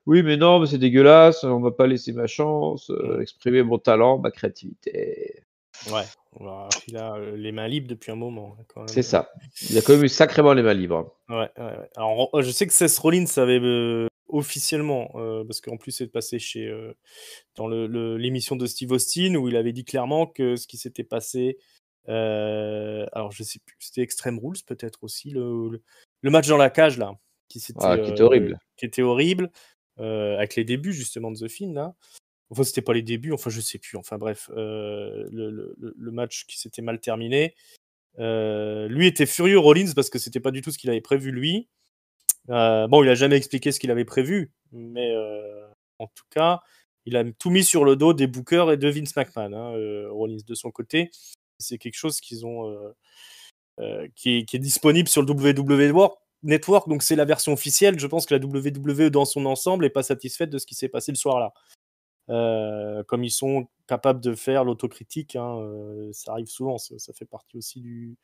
oui, mais non, mais c'est dégueulasse, on va pas laisser ma chance, exprimer mon talent, ma créativité. Ouais, il a les mains libres depuis un moment, hein, quand même. C'est ça. Il a quand même eu sacrément les mains libres. Ouais. Alors, je sais que Seth Rollins avait officiellement, parce qu'en plus c'est passé dans l'émission de Steve Austin, où il avait dit clairement que ce qui s'était passé, alors je sais plus, c'était Extreme Rules peut-être aussi, le match dans la cage là, qui était horrible. Qui était horrible, avec les débuts justement de The Fiend là. Enfin, c'était pas les débuts, enfin je sais plus, enfin bref, le match qui s'était mal terminé. Lui était furieux, Rollins, parce que c'était pas du tout ce qu'il avait prévu lui. Bon, il a jamais expliqué ce qu'il avait prévu, mais en tout cas, il a tout mis sur le dos des bookers et de Vince McMahon, hein, Rollins de son côté. C'est quelque chose qu'ils ont, qui est disponible sur le WWE Network, donc c'est la version officielle. Je pense que la WWE dans son ensemble est pas satisfaite de ce qui s'est passé le soir-là. Comme ils sont capables de faire l'autocritique, hein, ça arrive souvent, ça fait partie aussi de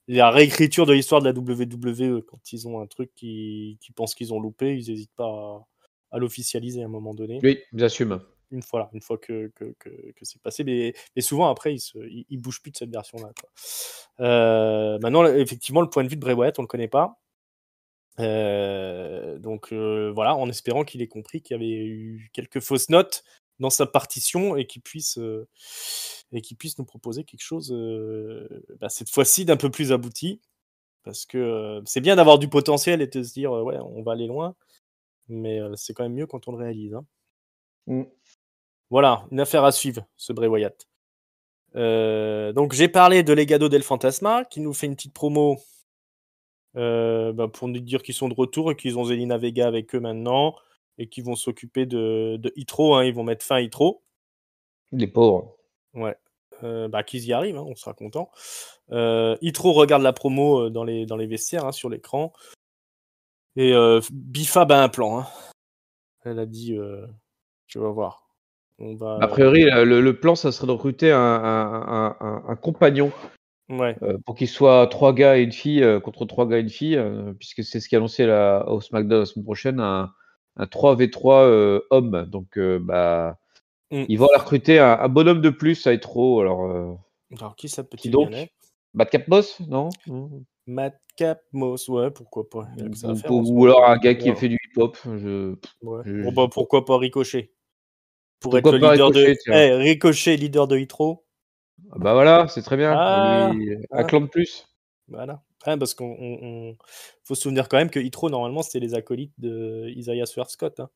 la réécriture de l'histoire de la WWE. Quand ils ont un truc qu'ils pensent qu'ils ont loupé, ils n'hésitent pas à l'officialiser à un moment donné. Oui, j'assume. Une fois que c'est passé, mais souvent après ils bougent plus de cette version-là, quoi. Maintenant, effectivement, le point de vue de Bray Wyatt, on le connaît pas. Donc voilà, en espérant qu'il ait compris qu'il y avait eu quelques fausses notes dans sa partition, et qu'il puisse nous proposer quelque chose cette fois-ci d'un peu plus abouti, parce que c'est bien d'avoir du potentiel et de se dire ouais, on va aller loin, mais c'est quand même mieux quand on le réalise, hein. Voilà, une affaire à suivre, ce Bray Wyatt. Donc j'ai parlé de Legado del Fantasma, qui nous fait une petite promo pour nous dire qu'ils sont de retour et qu'ils ont Zelina Vega avec eux maintenant, et qu'ils vont s'occuper de Hitro, hein, ils vont mettre fin à Hitro. Les pauvres. Ouais. Qu'ils y arrivent, hein, on sera content. Hitro regarde la promo dans les vestiaires, hein, sur l'écran. Et Bifa a un plan. Hein. Elle a dit, tu vas voir. On va. A priori, le plan, ça serait de recruter un compagnon Ouais. pour qu'il soit 3 gars et une fille contre 3 gars et une fille, puisque c'est ce qui est annoncé au SmackDown la semaine prochaine, un 3v3 homme. Donc, ils vont aller recruter un bonhomme de plus à Hitro. Alors, Alors, qui ça qui peut-il bien donc être? Madcap Moss, non? Madcap Moss, ouais, pourquoi pas. Il y a que ça à faire en ce Ou moment. alors un gars qui a fait du hip-hop. Ouais. Je Bon, sais pas. pourquoi pas Ricochet? Pour être Pourquoi le pas leader de. Ricochet, tiens. Ricochet, leader de Hitro. Ah bah voilà, c'est très bien. Ah, Lui, un hein, clan de plus. voilà. Parce qu'on faut se souvenir quand même que Hitro, normalement, c'était les acolytes de Isaiah Swerve-Scott. Hein.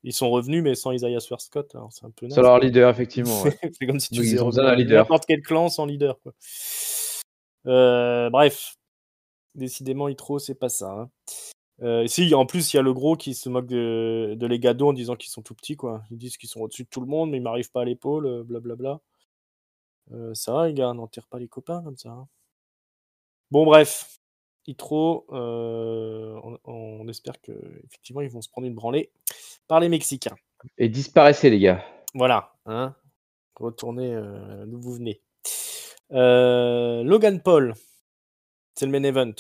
Ils sont revenus, mais sans Isaiah Swerve-Scott. Alors, c'est un peu C'est naze. leur Quoi. leader, effectivement. Ouais. C'est comme si tu Donc, faisais ils ont besoin revenir d'un leader. n'importe quel clan sans leader. Quoi. Bref. Décidément, Hitro, c'est pas ça. Hein. Si, en plus, il y a le gros qui se moque de Legado en disant qu'ils sont tout petits, quoi. Ils disent qu'ils sont au-dessus de tout le monde, mais ils m'arrivent pas à l'épaule, blablabla. Ça va, les gars, n'enterre pas les copains comme ça. Hein. Bon, bref. Hitro, on espère que effectivement ils vont se prendre une branlée par les Mexicains. Et disparaissez, les gars. Voilà, hein. Retournez d'où vous venez. Logan Paul, c'est le main event.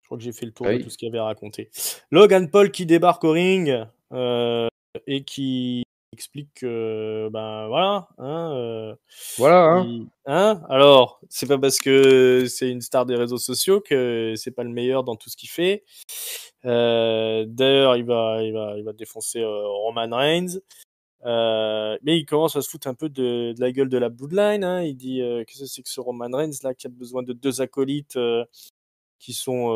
Je crois que j'ai fait le tour de tout ce qu'il y avait à raconter. Logan Paul qui débarque au ring et qui explique que, voilà. Hein, Voilà, hein. Alors, c'est pas parce que c'est une star des réseaux sociaux que c'est pas le meilleur dans tout ce qu'il fait. D'ailleurs, il va défoncer Roman Reigns. Mais il commence à se foutre un peu de la gueule de la Bloodline. Hein. Il dit qu'est-ce que c'est que ce Roman Reigns là qui a besoin de 2 acolytes qui sont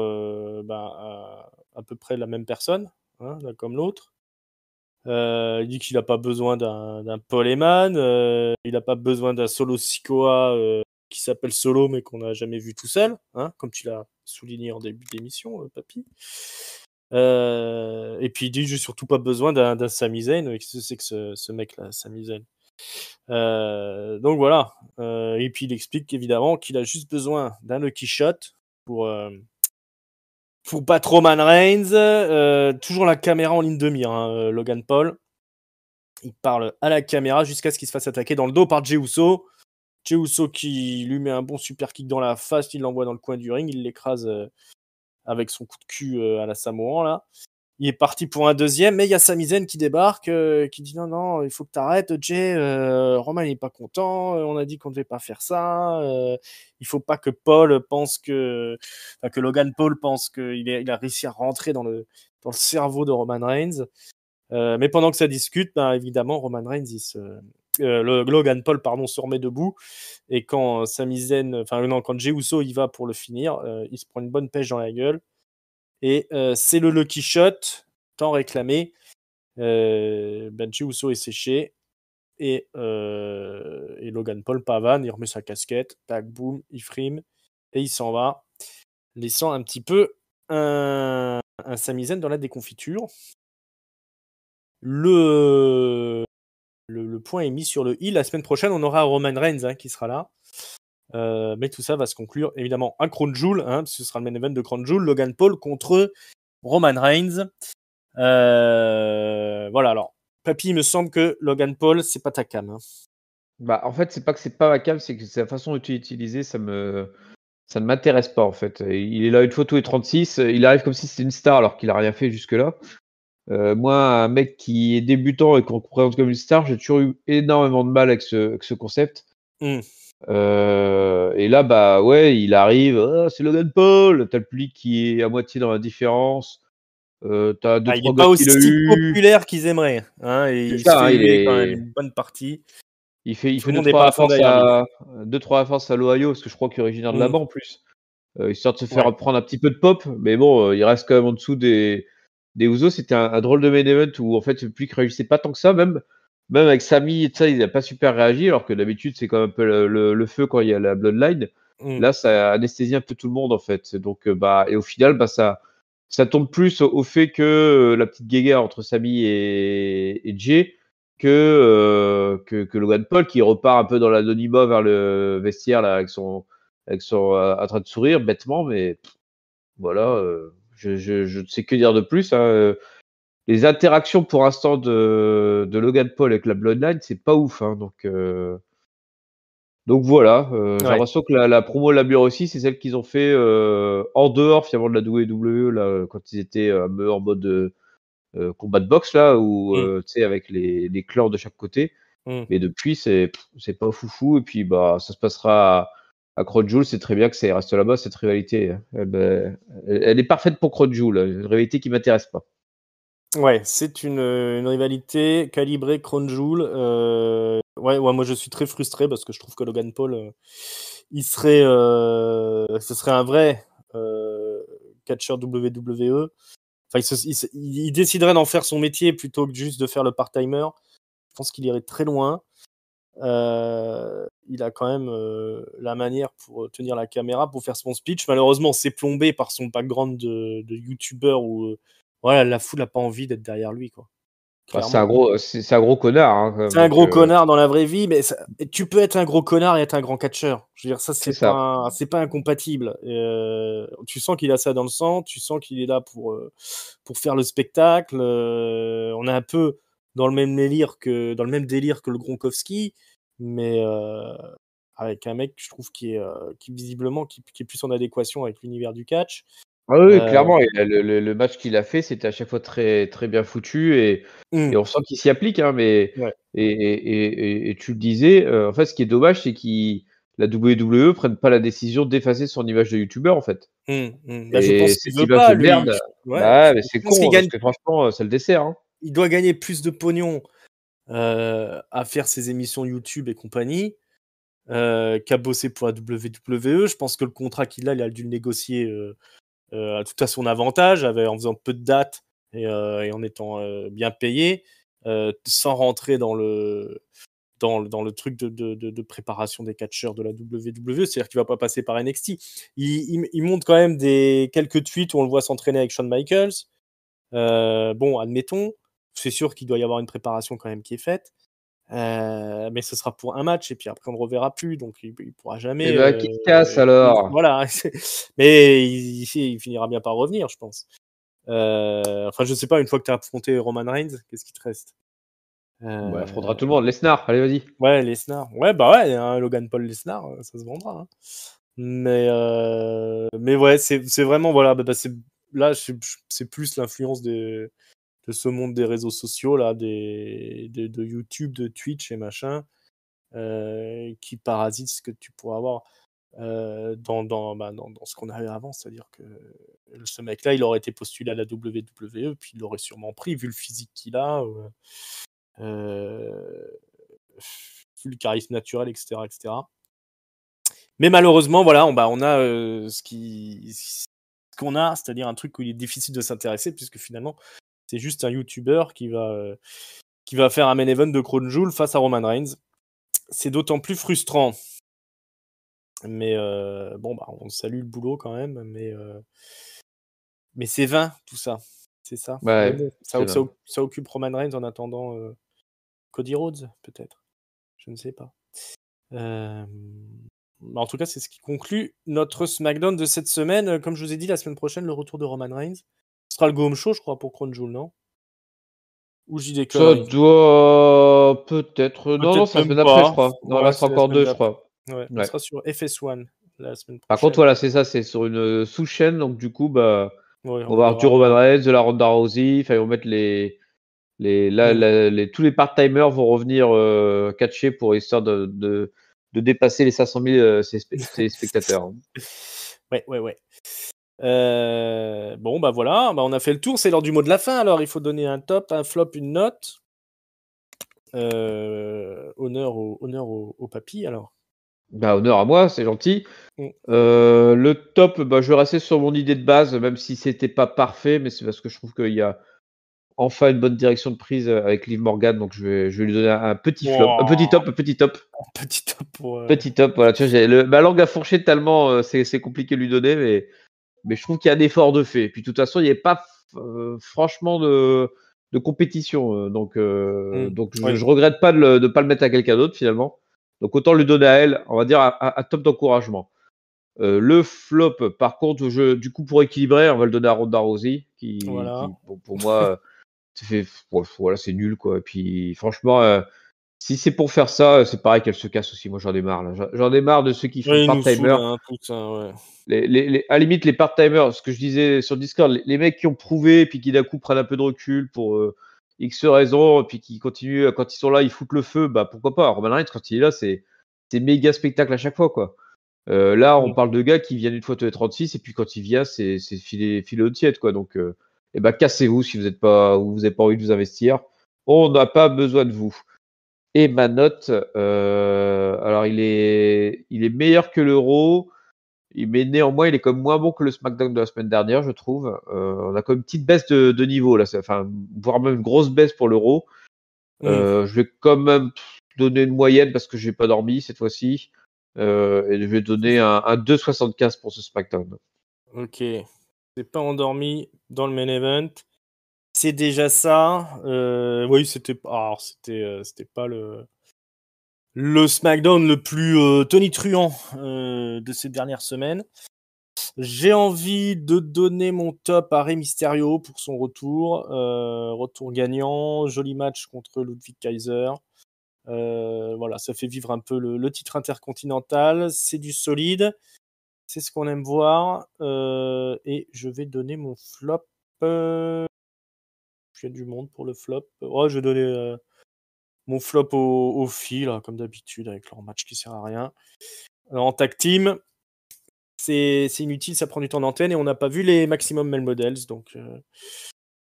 à peu près la même personne, hein, l'un comme l'autre. Il dit qu'il n'a pas besoin d'un Paul Heyman, il n'a pas besoin d'un Solo Sikoa qui s'appelle Solo mais qu'on n'a jamais vu tout seul, hein, comme tu l'as souligné en début d'émission, Papy. Et puis il dit j'ai surtout pas besoin d'un Sami Zayn. Qu'est-ce que c'est que ce mec-là, Sami Zayn? Donc voilà. Et puis il explique évidemment qu'il a juste besoin d'un lucky shot pour battre Roman Reigns. Toujours la caméra en ligne de mire, hein, Logan Paul. Il parle à la caméra jusqu'à ce qu'il se fasse attaquer dans le dos par Jey Uso. Jey Uso qui lui met un bon super kick dans la face, il l'envoie dans le coin du ring, il l'écrase avec son coup de cul à la Samoan là. Il est parti pour un deuxième, mais il y a Sami Zayn qui débarque, qui dit non, il faut que t'arrêtes, Jey. Roman il est pas content. On a dit qu'on devait pas faire ça. Il faut pas que que Logan Paul pense qu'il a réussi à rentrer dans le cerveau de Roman Reigns. Mais pendant que ça discute, évidemment, Roman Reigns, Logan Paul, se remet debout. Et quand quand Jey Uso y va pour le finir, il se prend une bonne pêche dans la gueule. Et c'est le lucky shot, tant réclamé. Jey Uso est séché. Et Logan Paul pavane, il remet sa casquette, tac, boum, il frime. Et il s'en va, laissant un petit peu un Sami Zayn dans la déconfiture. Le point est mis sur le i. La semaine prochaine, on aura Roman Reigns qui sera là. Mais tout ça va se conclure évidemment à Crown Jewel, parce que ce sera le main event de Crown Jewel, Logan Paul contre Roman Reigns. Voilà, alors, Papy, il me semble que Logan Paul, c'est pas ta cam. Hein. En fait, c'est pas que c'est pas ma cam, c'est que c'est la façon dont tu es utilisé, ça ne m'intéresse pas en fait. Il est là une fois tous les 36, il arrive comme si c'était une star alors qu'il a rien fait jusque-là. Moi, un mec qui est débutant et qu'on présente comme une star, j'ai toujours eu énormément de mal avec ce concept. Et là, ouais, il arrive, c'est Logan Paul, t'as le public qui est à moitié dans la différence. T'as deux, il trois n'est gars pas qui l'ont aussi eu. populaire qu'ils aimeraient. Et C'est il se ça, fait il huer quand même est. une bonne partie. Il fait Tout le deux, monde n'est pas trois à fond références derrière lui. à l'Ohio, parce que je crois qu'il est originaire de là-bas en plus. Histoire de se faire Ouais. prendre un petit peu de pop, mais bon, il reste quand même en dessous des Usos. C'était un drôle de main event où en fait le public réagissait pas tant que ça, même avec Sami et ça, il n'a pas super réagi, alors que d'habitude c'est quand même un peu le feu quand il y a la Bloodline. Là, ça anesthésie un peu tout le monde en fait. Donc et au final, ça tombe plus au fait que la petite guéguerre entre Sami et Jey que Logan Paul, qui repart un peu dans l'anonymat vers le vestiaire là, avec son en train de sourire bêtement, mais voilà, je ne sais que dire de plus. Hein. Les interactions pour l'instant de Logan Paul avec la Bloodline, c'est pas ouf. Hein, donc voilà, j'ai l'impression que la promo labure aussi, c'est celle qu'ils ont fait en dehors finalement de la WWE là, quand ils étaient un peu en mode combat de boxe là, où tu sais avec les clans de chaque côté. Mais depuis, c'est pas foufou. Et puis bah ça se passera à Crown Jewel. C'est très bien que ça reste là-bas cette rivalité. Hein. Elle est parfaite pour Crown Jewel, une rivalité qui m'intéresse pas. Ouais, c'est une rivalité calibrée Crown Jewel. Ouais, moi je suis très frustré parce que je trouve que Logan Paul, ce serait un vrai catcheur WWE. Enfin, il déciderait d'en faire son métier plutôt que juste de faire le part-timer. Je pense qu'il irait très loin. Il a quand même la manière pour tenir la caméra, pour faire son speech. Malheureusement, c'est plombé par son background de youtubeur où voilà, la foule n'a pas envie d'être derrière lui, quoi. Bah, c'est un gros connard. Hein, c'est un gros connard dans la vraie vie, mais tu peux être un gros connard et être un grand catcheur. Je veux dire, ça, c'est pas incompatible. Tu sens qu'il a ça dans le sang, tu sens qu'il est là pour faire le spectacle. On est un peu dans le même délire que le Gronkowski, mais avec un mec, je trouve, qui visiblement qui est plus en adéquation avec l'univers du catch. Ah oui, clairement. Le match qu'il a fait, c'était à chaque fois très, très bien foutu et on sent qu'il s'y applique. Hein, mais Ouais. et tu le disais, en fait, ce qui est dommage, c'est que la WWE prenne pas la décision d'effacer son image de YouTuber, en fait. Bah, je pense qu'il c'est veut pas, de lui. merde. Ouais, mais c'est con, parce que franchement, c'est le dessert. Hein. Il doit gagner plus de pognon à faire ses émissions YouTube et compagnie qu'à bosser pour la WWE. Je pense que le contrat qu'il a, il a dû le négocier tout à son avantage, en faisant peu de dates et en étant bien payé, sans rentrer dans le truc de préparation des catcheurs de la WWE. C'est-à-dire qu'il va pas passer par NXT. Il monte quand même quelques tweets où on le voit s'entraîner avec Shawn Michaels. Bon, admettons, c'est sûr qu'il doit y avoir une préparation quand même qui est faite. Mais ce sera pour un match et puis après on ne le reverra plus, donc il pourra jamais. Et bah, qui se casse alors. Voilà, mais il finira bien par revenir, je pense. Enfin, je sais pas, une fois que tu as affronté Roman Reigns, qu'est-ce qui te reste? Il affrontera tout le monde. Lesnar, allez, vas-y. Ouais, Lesnar. Ouais, bah ouais, hein, Logan Paul Lesnar, ça se vendra. Hein. Mais ouais, c'est vraiment, voilà, là, c'est plus l'influence de ce monde des réseaux sociaux, là, de YouTube, de Twitch et machin, qui parasite ce que tu pourrais avoir dans ce qu'on avait avant. C'est-à-dire que ce mec-là, il aurait été postulé à la WWE, puis il l'aurait sûrement pris, vu le physique qu'il a, vu le charisme naturel, etc., etc. Mais malheureusement, voilà, on a ce qu'on a, c'est-à-dire un truc où il est difficile de s'intéresser, puisque finalement, c'est juste un YouTuber qui va faire un main event de Crown Jewel face à Roman Reigns. C'est d'autant plus frustrant. Mais bon, bah, on salue le boulot quand même, mais c'est vain tout ça. C'est ça. Ouais, mais bon, ça occupe Roman Reigns en attendant Cody Rhodes, peut-être. Je ne sais pas. En tout cas, c'est ce qui conclut notre SmackDown de cette semaine. Comme je vous ai dit, la semaine prochaine, le retour de Roman Reigns. Ce sera le Go Home Show, je crois, pour Crown Jewel, non? Ou j'y des conneries? Ça doit peut-être. Non, c'est la semaine après, je crois. Non, là, ce sera encore 2, je crois. Ouais, on sera sur FS1 la semaine prochaine. Par contre, voilà, c'est ça, c'est sur une sous-chaîne, donc du coup, bah, ouais, on va avoir du Roman Reigns, de la Ronda Rousey, enfin, ils vont mettre tous les part-timers vont revenir catcher pour histoire de dépasser les 500 000 spectateurs. Ouais. Bon, bah voilà, bah, on a fait le tour, c'est l'heure du mot de la fin, alors il faut donner un top, un flop, une note. Honneur au papy, alors. Bah, honneur à moi, c'est gentil. Le top, bah, je vais rester sur mon idée de base, même si c'était pas parfait, mais c'est parce que je trouve qu'il y a enfin une bonne direction de prise avec Liv Morgan, donc je vais lui donner un petit flop, un petit top. Petit top pour. Petit top, voilà. Tu vois, ma langue a fourché tellement, c'est compliqué de lui donner, mais je trouve qu'il y a un effort de fait. Puis de toute façon, il n'y avait pas franchement de compétition. Donc Oui. je regrette pas de pas le mettre à quelqu'un d'autre finalement. Donc autant le donner à elle, on va dire à top d'encouragement. Le flop, par contre, du coup, pour équilibrer, on va le donner à Ronda Rousey, Voilà. qui pour moi, voilà, c'est nul, quoi. Et puis, franchement, si c'est pour faire ça, c'est pareil qu'elle se casse aussi. Moi, j'en ai marre, là. J'en ai marre de ceux qui font Ouais, il nous saoule, part-timer. hein, tous, hein, ouais. À la limite, les part-timers, ce que je disais sur Discord, les mecs qui ont prouvé, puis qui d'un coup prennent un peu de recul pour X raisons, puis qui continuent, quand ils sont là, ils foutent le feu, bah pourquoi pas. Roman Reigns, quand il est là, c'est méga spectacle à chaque fois, quoi. Là, on Mm. parle de gars qui viennent une fois tous les 36, et puis quand il vient, c'est filé au tiède, quoi. Donc, eh ben, cassez-vous si vous n'avez pas envie de vous investir. On n'a pas besoin de vous. Et ma note, alors il est meilleur que l'Euro, mais néanmoins, il est comme moins bon que le SmackDown de la semaine dernière, je trouve. On a quand même une petite baisse de niveau, là, enfin, voire même une grosse baisse pour l'Euro. Mm. Je vais quand même donner une moyenne parce que j'ai pas dormi cette fois-ci. Et je vais donner un 2,75 pour ce SmackDown. Ok. C'est pas endormi dans le main event. C'est déjà ça. Oui, c'était pas le SmackDown le plus tonitruant de ces dernières semaines. J'ai envie de donner mon top à Rey Mysterio pour son retour. Retour gagnant, joli match contre Ludwig Kaiser. Voilà, ça fait vivre un peu le titre intercontinental. C'est du solide. C'est ce qu'on aime voir. Et je vais donner mon flop. Il y a du monde pour le flop. Ouais, je vais donner mon flop au filles, là, comme d'habitude, avec leur match qui sert à rien. En tag team, c'est inutile, ça prend du temps d'antenne et on n'a pas vu les maximum male models, donc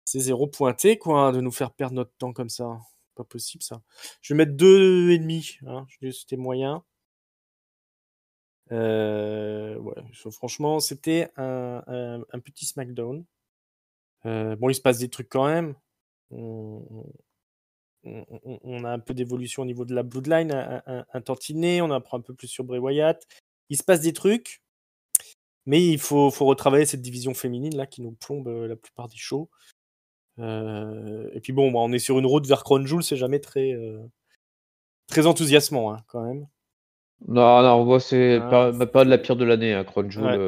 c'est zéro pointé, quoi, de nous faire perdre notre temps comme ça. Pas possible, ça. Je vais mettre 2,5. Hein. C'était moyen. Ouais, franchement, c'était un petit SmackDown. Bon, il se passe des trucs quand même. On a un peu d'évolution au niveau de la Bloodline, un tantinet, on apprend un peu plus sur Bray Wyatt. Il se passe des trucs, mais il faut retravailler cette division féminine là qui nous plombe la plupart des shows. Et puis bon, on est sur une route vers Crown Jewel, c'est jamais très enthousiasmant hein, quand même. Non, non, moi, c'est Hein, pas de la pire de l'année, hein, Crown Jewel.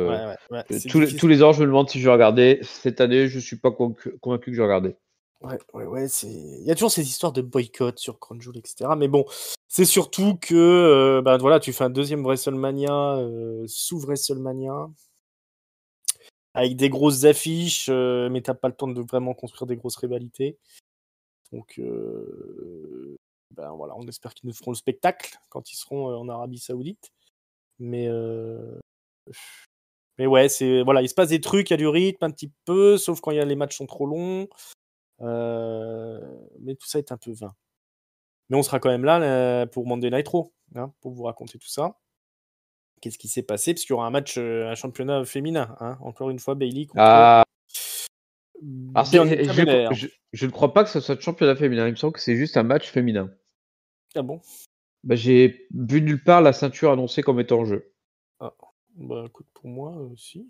ouais, c'est Tous difficile. les ans, je me demande si je vais regarder. Cette année, je suis pas convaincu que je vais regarder. Ouais, il y a toujours ces histoires de boycott sur Crown Jewel, etc. Mais bon, c'est surtout que bah, voilà, tu fais un deuxième WrestleMania sous WrestleMania. Avec des grosses affiches, mais t'as pas le temps de vraiment construire des grosses rivalités. Donc, ben voilà, on espère qu'ils nous feront le spectacle quand ils seront en Arabie Saoudite. Mais, mais ouais, voilà, il se passe des trucs, il y a du rythme un petit peu, sauf quand les matchs sont trop longs. Mais tout ça est un peu vain. Mais on sera quand même là pour Monday Night Raw, hein, pour vous raconter tout ça. Qu'est-ce qui s'est passé? Parce qu'il y aura un match, un championnat féminin. Hein. Encore une fois, Bailey contre Ah, alors Bianca Belair. je ne crois pas que ce soit le championnat féminin. Il me semble que c'est juste un match féminin. Ah bon? Bah, j'ai vu nulle part la ceinture annoncée comme étant en jeu. Ah, bah écoute, pour moi aussi.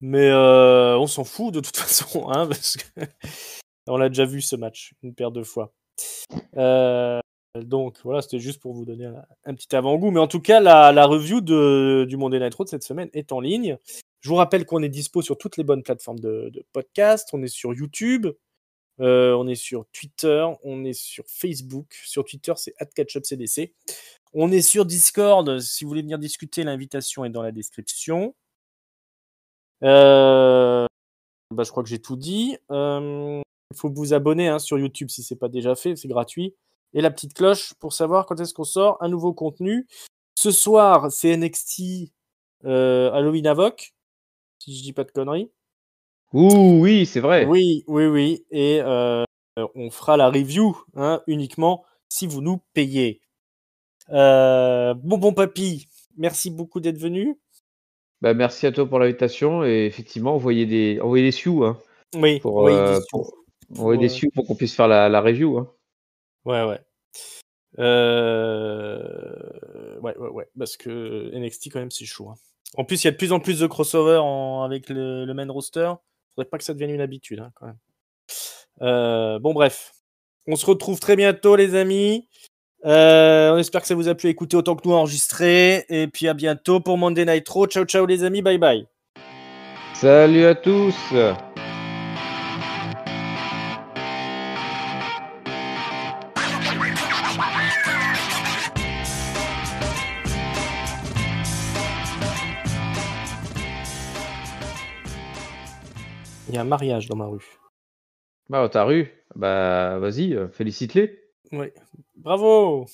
Mais on s'en fout de toute façon, hein, parce que on l'a déjà vu ce match une paire de fois. Donc voilà, c'était juste pour vous donner un petit avant-goût. Mais en tout cas, la review du Monday Night Raw de cette semaine est en ligne. Je vous rappelle qu'on est dispo sur toutes les bonnes plateformes de podcast. On est sur YouTube, on est sur Twitter, on est sur Facebook. Sur Twitter, c'est @catchupcdc. On est sur Discord. Si vous voulez venir discuter, l'invitation est dans la description. Bah, je crois que j'ai tout dit. Il faut vous abonner hein, sur YouTube si c'est pas déjà fait, c'est gratuit. Et la petite cloche pour savoir quand est-ce qu'on sort un nouveau contenu. Ce soir, c'est NXT Halloween Havoc, si je dis pas de conneries. Ouh, oui, c'est vrai. Oui. Et on fera la review hein, uniquement si vous nous payez. Bon papy, merci beaucoup d'être venu. Bah, merci à toi pour l'invitation. Et effectivement, envoyez des sioux, hein, Oui, envoyez des sous. envoyer des Pour, sioux pour qu'on puisse faire la review, hein. ouais. Ouais, parce que NXT quand même c'est chaud. Hein. En plus, il y a de plus en plus de crossover avec le main roster. Faudrait pas que ça devienne une habitude hein, quand même. Bon, bref. On se retrouve très bientôt, les amis. On espère que ça vous a plu écouter autant que nous enregistrer. Et puis à bientôt pour Monday Nitro. Ciao, ciao, les amis. Bye bye. Salut à tous. Il y a un mariage dans ma rue. Bah, dans ta rue, bah vas-y, félicite-les. Oui. Bravo!